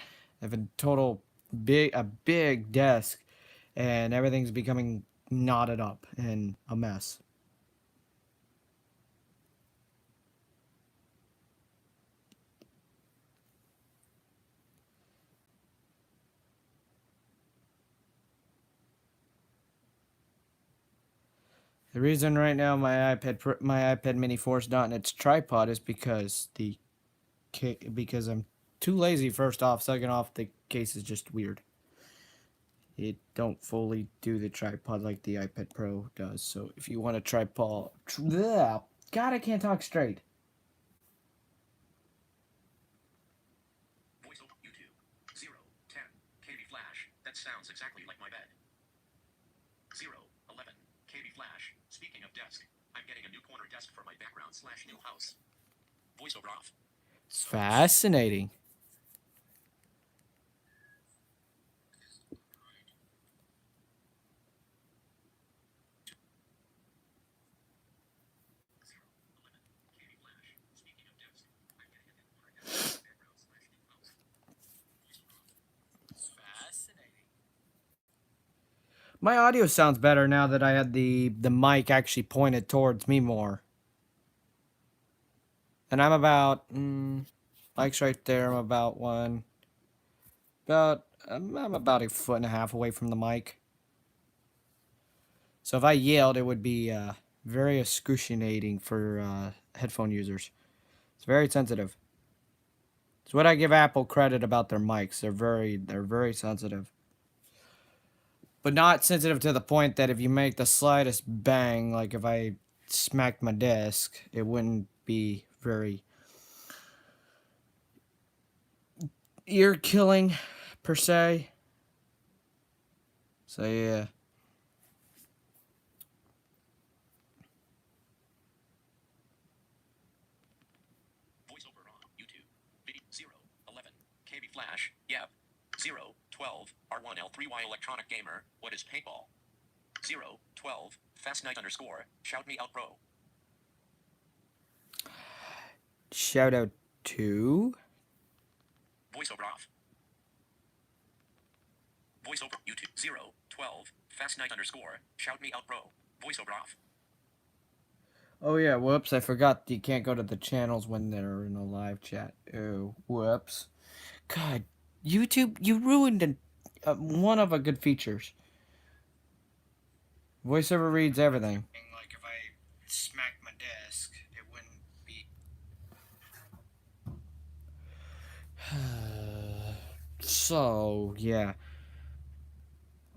I have a big desk and everything's becoming knotted up and a mess. The reason right now my iPad Mini 4 is not in its tripod is because because I'm too lazy. First off, second off, the case is just weird. It don't fully do the tripod like the iPad Pro does. So if you want a tripod, God, I can't talk straight. Voice over YouTube. 010 KB Flash. That sounds exactly like my bed. 011 KB Flash. Speaking of desk, I'm getting a new corner desk for my background/new house. Voiceover off. Fascinating. My audio sounds better now that I had the mic actually pointed towards me more. And I'm about mic's right there. I'm about I'm about a foot and a half away from the mic. So if I yelled, it would be very excruciating for headphone users. It's very sensitive. It's what I give Apple credit about their mics. They're very sensitive. But not sensitive to the point that if you make the slightest bang, like if I smacked my desk, it wouldn't be very ear killing per se. So yeah. Voiceover on YouTube. Video 0, 11. KB Flash. Yep. 0, 12. R1L3Y Electronic Gamer. What is paintball? 0, 12. Fast Night underscore. Shout me out, bro. Shout out to Voiceover off. Voiceover YouTube 0, 12. Fast Night underscore. Shout me out, bro. Voiceover off. Oh yeah, whoops, I forgot you can't go to the channels when they're in a live chat. Oh, whoops. God, YouTube, you ruined one of the good features. VoiceOver reads everything. Like if I smack my desk, it wouldn't be. So, yeah.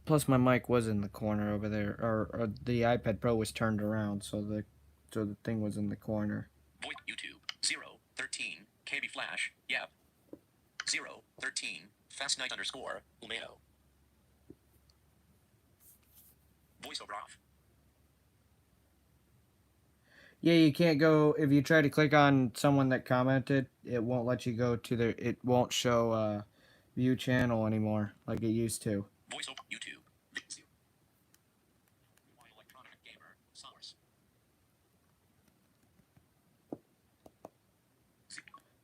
Plus my mic was in the corner over there, or the iPad Pro was turned around, so the thing was in the corner. Voice YouTube 0, 13. KB Flash. Yep. 0, 13. Fast Night underscore. Umeo. Voiceover off. Yeah, you can't go if you try to click on someone that commented, it won't let you go to their. It won't show view channel anymore like it used to. Voiceover YouTube. Why Electronic Gamer. Source.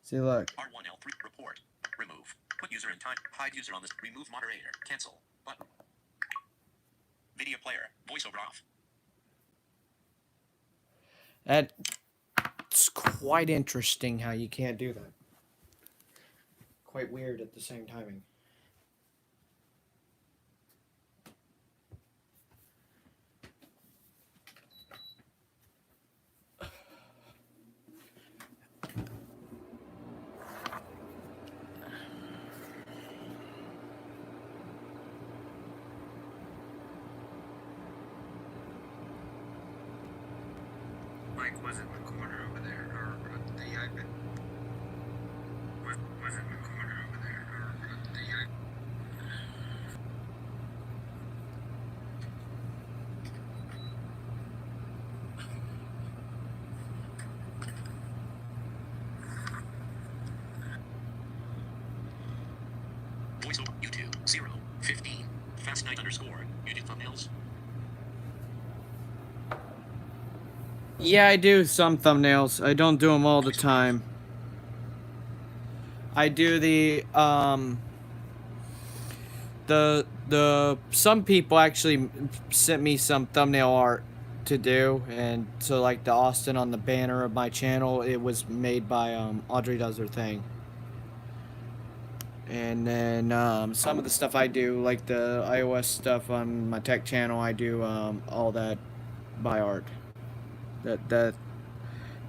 See, look. R1L3 report. Remove. Put user in time. Hide user on this. Remove moderator. Cancel. Button. Video player. Voiceover off. That's quite interesting how you can't do that. Quite weird at the same timing. Mike was in the corner over there, or the iPad was in the corner over there, or the iPad. Voiceover YouTube 0, 15. Fast Night underscore. You did thumbnails? Yeah, I do some thumbnails. I don't do them all the time. I do the some people actually sent me some thumbnail art to do, and so like the Austin on the banner of my channel, it was made by Audrey Does Her Thing. And then some of the stuff I do, like the iOS stuff on my tech channel, I do all that by art.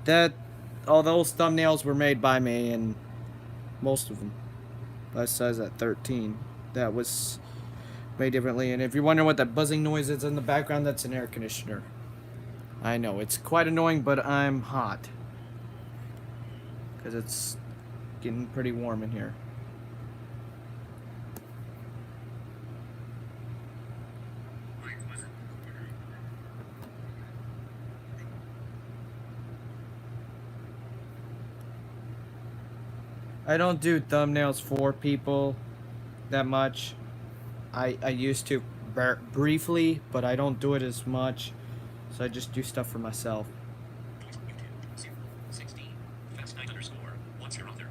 That all those thumbnails were made by me, and most of them, besides that 13, that was made differently. And if you're wondering what that buzzing noise is in the background, that's an air conditioner. I know it's quite annoying, but I'm hot because it's getting pretty warm in here. I don't do thumbnails for people that much. I used to briefly, but I don't do it as much. So I just do stuff for myself. YouTube 0, 16. Fast Night underscore. What's your other?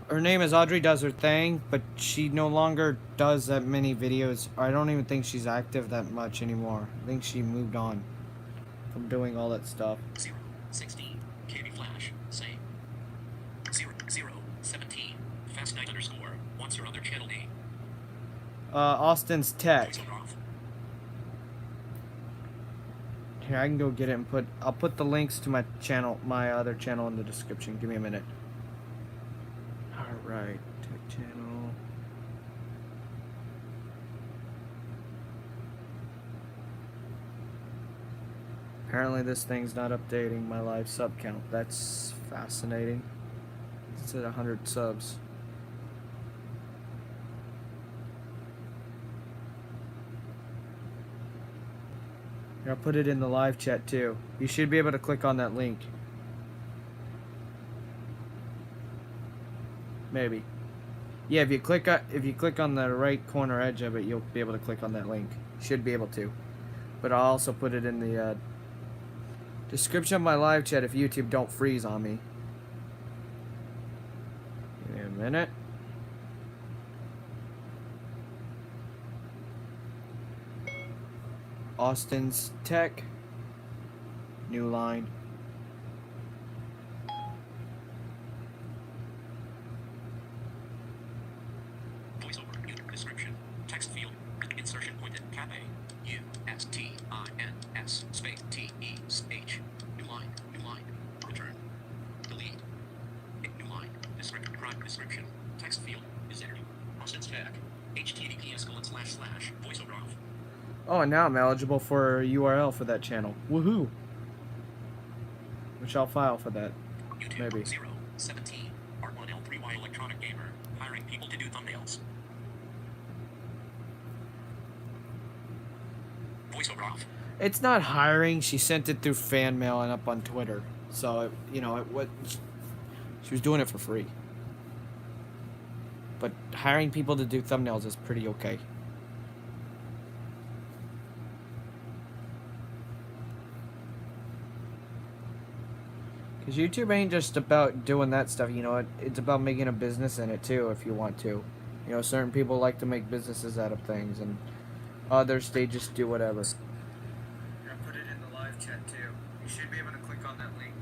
Her name is Audrey Does Her Thing, but she no longer does that many videos. I don't even think she's active that much anymore. I think she moved on from doing all that stuff. 0, 16. KB Flash. Same. 0, 17. Fast Night underscore. What's your other channel name? Austin's Tech. Voiceover off. Here, I can go get it and I'll put the links to my channel, my other channel in the description. Give me a minute. Alright, Tech channel. Apparently this thing's not updating my live sub count. That's fascinating. It's at 100 subs. Here, I'll put it in the live chat too. You should be able to click on that link. Maybe. Yeah, if you click on the right corner edge of it, you'll be able to click on that link. Should be able to. But I'll also put it in the description of my live chat if YouTube don't freeze on me. Give me a minute. Austin's Tech. New line. Voiceover. Mute. Description. Text field. Insertion pointed. Cap A. U. S. T. I. N. S. Space. T. E. H. New line. New line. Return. Delete. New line. Description. Description. Text field. Is entered. Austin's Tech. https://voiceover off. Oh, and now I'm eligible for a URL for that channel. Woohoo! Which I'll file for that. YouTube Maybe. 017 R1L3Y Electronic Gamer hiring people to do thumbnails. Voiceover off. It's not hiring. She sent it through fan mail and up on Twitter. So, she was doing it for free. But hiring people to do thumbnails is pretty okay. Because YouTube ain't just about doing that stuff, it's about making a business in it too, if you want to. Certain people like to make businesses out of things, and others, they just do whatever. I put it in the live chat too. You should be able to click on that link.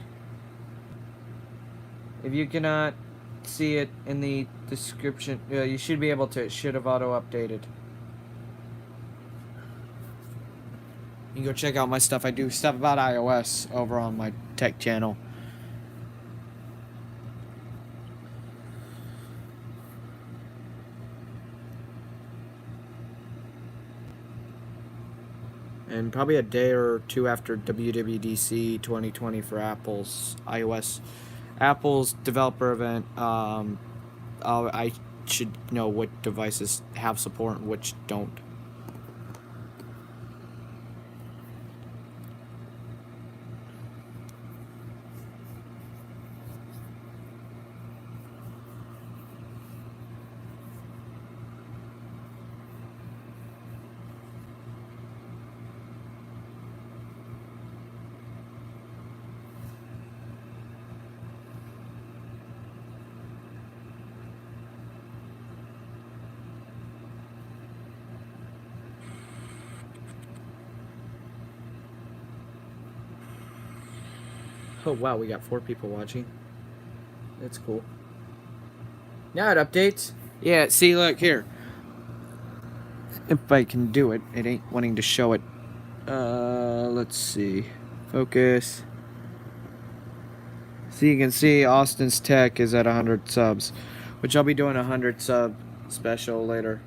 If you cannot see it in the description, you should be able to. It should have auto-updated. You can go check out my stuff. I do stuff about iOS over on my tech channel. And probably a day or two after WWDC 2020 for Apple's developer event, I should know what devices have support and which don't. Oh wow, we got 4 people watching. That's cool. Now it updates. Yeah, see, look here. If I can do it, it ain't wanting to show it. Let's see. Focus. So you can see Austin's Tech is at 100 subs, which I'll be doing a 100 sub special later.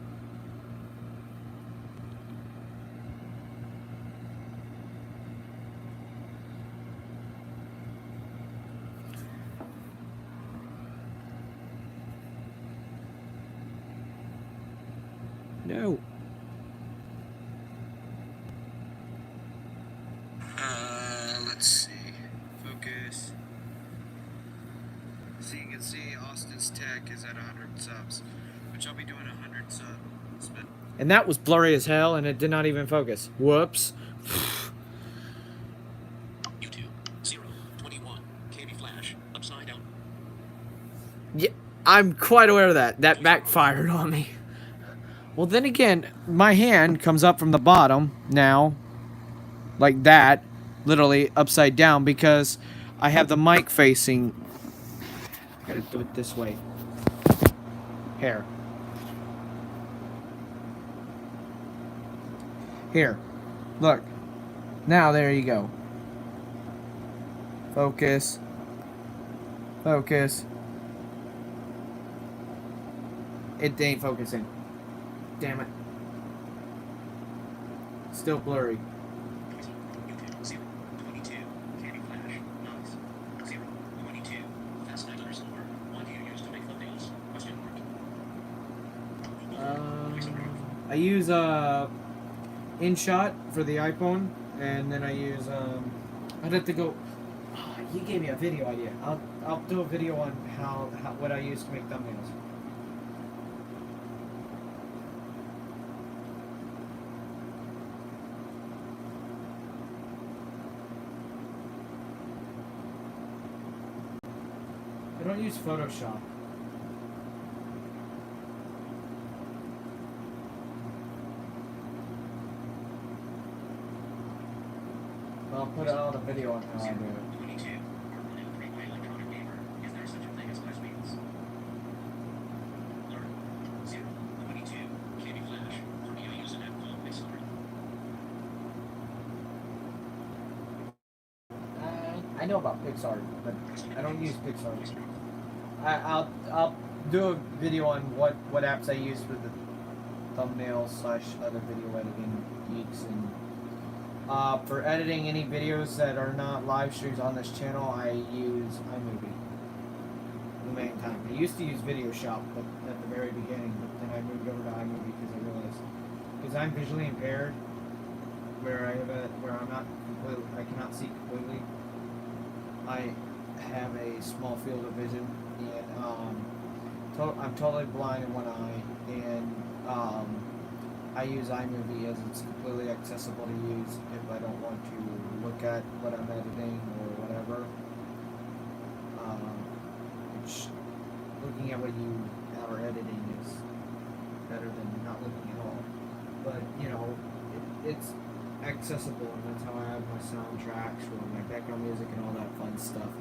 No. Let's see. Focus. So you can see Austin's Tech is at 100 subs, which I'll be doing 100 subs. And that was blurry as hell, and it did not even focus. Whoops. YouTube 021 KB Flash upside down. Yeah, I'm quite aware of that. That backfired on me. Well, then again, my hand comes up from the bottom now, like that, literally upside down, because I have the mic facing. Gotta do it this way. Here. Here. Look. Now, there you go. Focus. Focus. It ain't focusing. Damn it. Still blurry. YouTube 021 I use InShot for the iPhone, and then I use I'd have to go. Ah, you gave me a video idea. I'll do a video on how what I use to make thumbnails. I don't use Photoshop. I'll put out a video on how I do it. 22. Are an three-way electronic gamer. Is there such a thing as flash meals? Learn. 0. 22. KB Flash. For me, I use an app called Pixar. I know about Pixar, but I don't use Pixar. I'll do a video on what apps I use for the thumbnails / other video editing geeks, and for editing any videos that are not live streams on this channel, I use iMovie the main time. I used to use VideoShop, but at the very beginning, but then I moved over to iMovie because I realized because I'm visually impaired, where I'm not completely, I cannot see completely. I have a small field of vision, and I'm totally blind in one eye, and I use iMovie as it's completely accessible to use if I don't want to look at what I'm editing or whatever. Which looking at what you are editing is better than not looking at all. But you know, it's accessible, and that's how I have my soundtracks for my background music and all that fun stuff.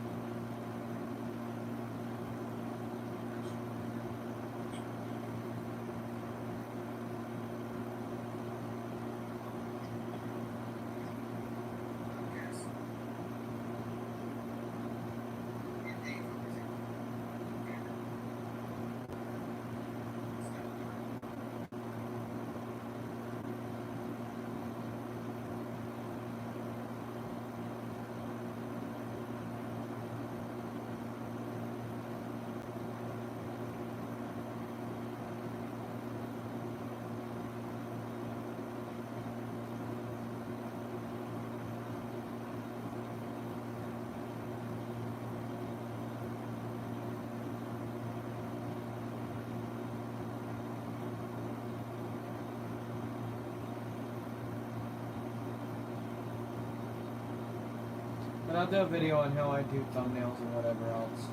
But I'll do a video on how I do thumbnails and whatever else.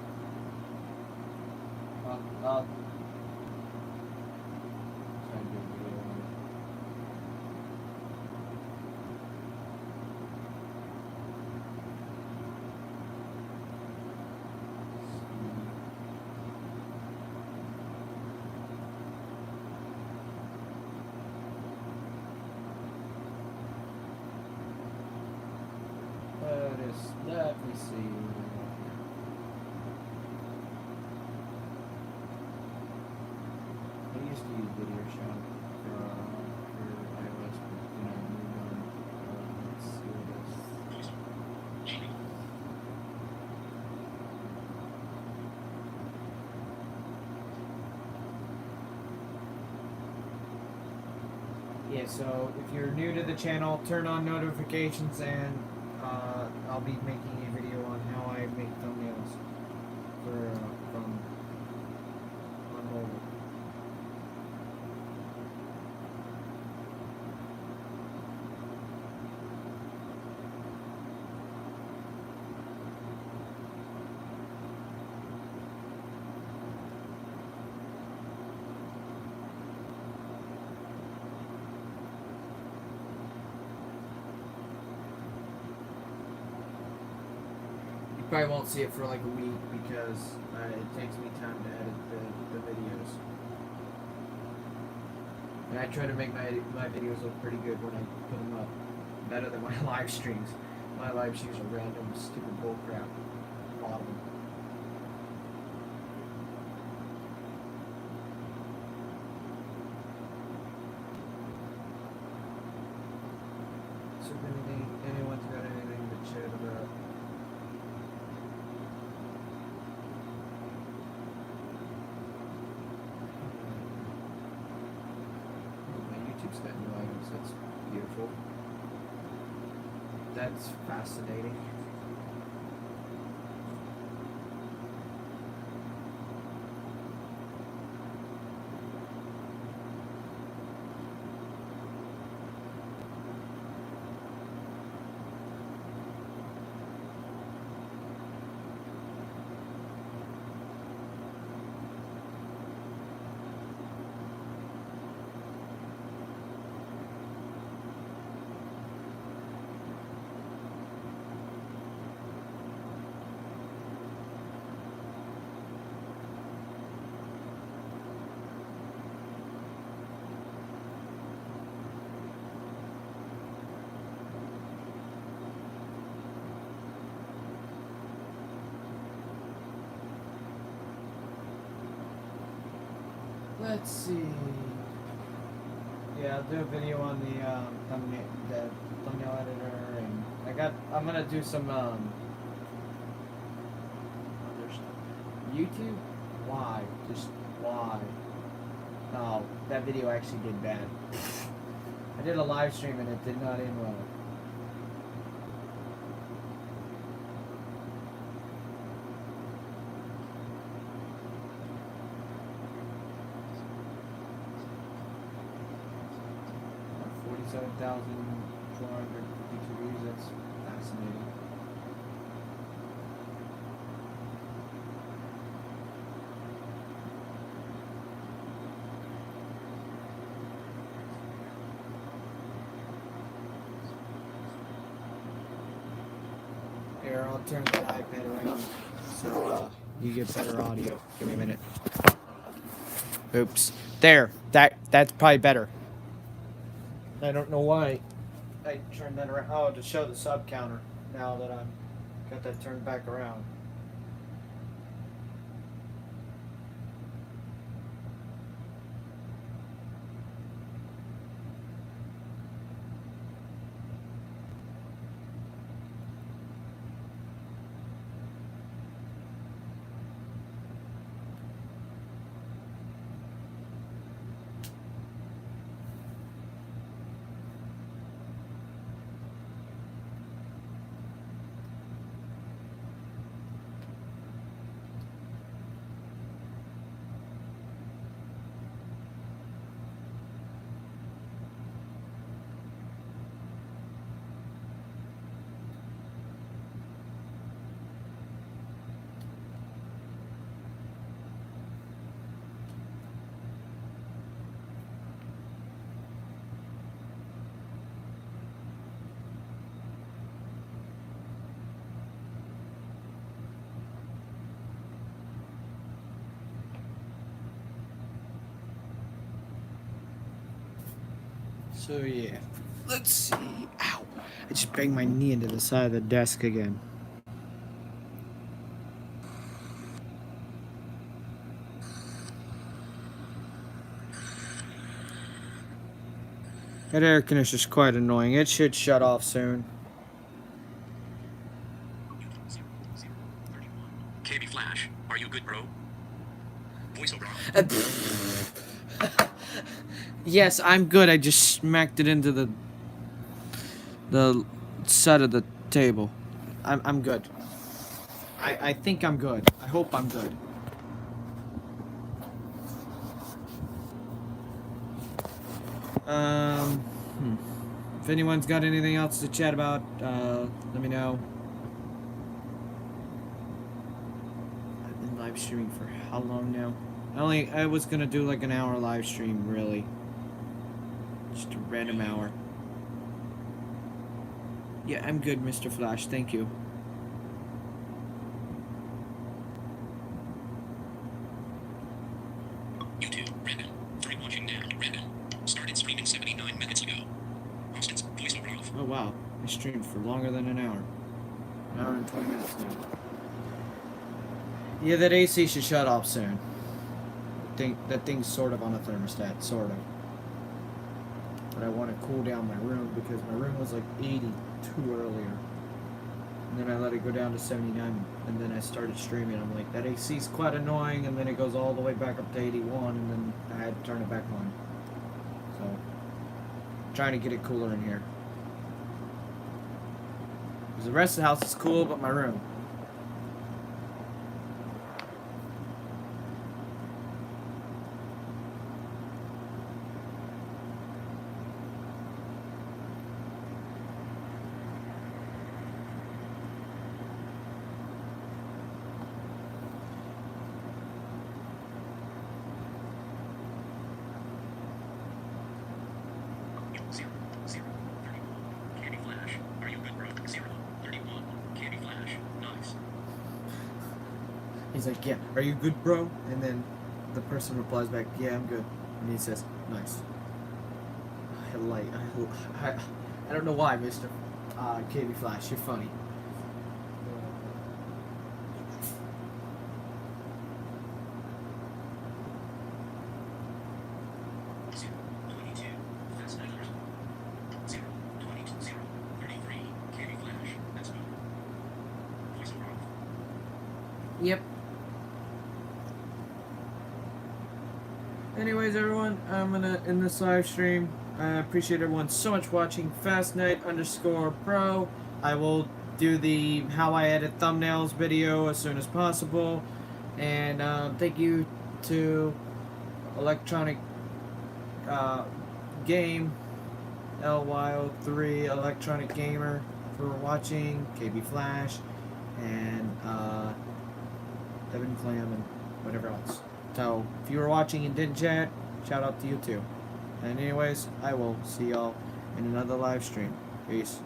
I'll try to do a video on it. Let me see. I used to use VideoShop for iOS, but then I moved on. Let's see what else. Yeah, so if you're new to the channel, turn on notifications, and I'll be making a video on how I make thumbnails for from on mobile. Probably won't see it for like a week because it takes me time to edit the videos. And I try to make my videos look pretty good when I put them up. Better than my live streams. My live streams are random, stupid bullcrap. A lot of them. So if anyone's got anything to chat about. keeps getting new items. That's beautiful. That's fascinating. Let's see. Yeah, I'll do a video on the thumbnail editor, and I'm gonna do some other stuff. YouTube? Why? Just why? No, that video actually did bad. I did a live stream and it did not end well. $47,452 views. That's fascinating. Here, I'll turn that iPad around so you get better audio. Give me a minute. Oops. There. That's probably better. I don't know why I turned that around. Oh, to show the sub counter now that I'm got that turned back around. So yeah, let's see. Ow! I just banged my knee into the side of the desk again. That air conditioner's quite annoying. It should shut off soon. KB Flash, are you good, bro? Voiceover. Yes, I'm good. I just smacked it into the side of the table. I'm good. I think I'm good. I hope I'm good. If anyone's got anything else to chat about, let me know. I've been live streaming for how long now? I was gonna do like an hour live stream, really. Just a random hour. Yeah, I'm good, Mr. Flash. Thank you. YouTube, Brandon. Free watching now, Brandon. Started streaming 79 minutes ago. Austin's voiceover off. Oh wow, I streamed for longer than an hour. An hour and 20 minutes now. Yeah, that AC should shut off soon. That thing's sort of on a thermostat, sort of. But I want to cool down my room because my room was like 82 earlier. And then I let it go down to 79, and then I started streaming. I'm like, that AC's quite annoying, and then it goes all the way back up to 81, and then I had to turn it back on. So, trying to get it cooler in here. Because the rest of the house is cool, but my room. Zero, 31. Candy Flash. Are you good, bro? 0, 31. Candy Flash. Nice. He's like, yeah, are you good, bro? And then the person replies back, yeah, I'm good. And he says, nice. I don't know why, Mr. KB Flash, you're funny. Zero, 22. That's Nighters. 0, 22, 0, 33. Candy Flash. That's me. Voiceover off. Yep. Anyways, everyone, I'm gonna end this live stream. I appreciate everyone so much watching. FastNight_Pro. I will do the how I edit thumbnails video as soon as possible. And thank you to Electronic Game LYO3 Electronic Gamer for watching, KB Flash, and Evan Clam and whatever else. So if you were watching and didn't chat, shout out to you too. And anyways, I will see y'all in another live stream. Peace.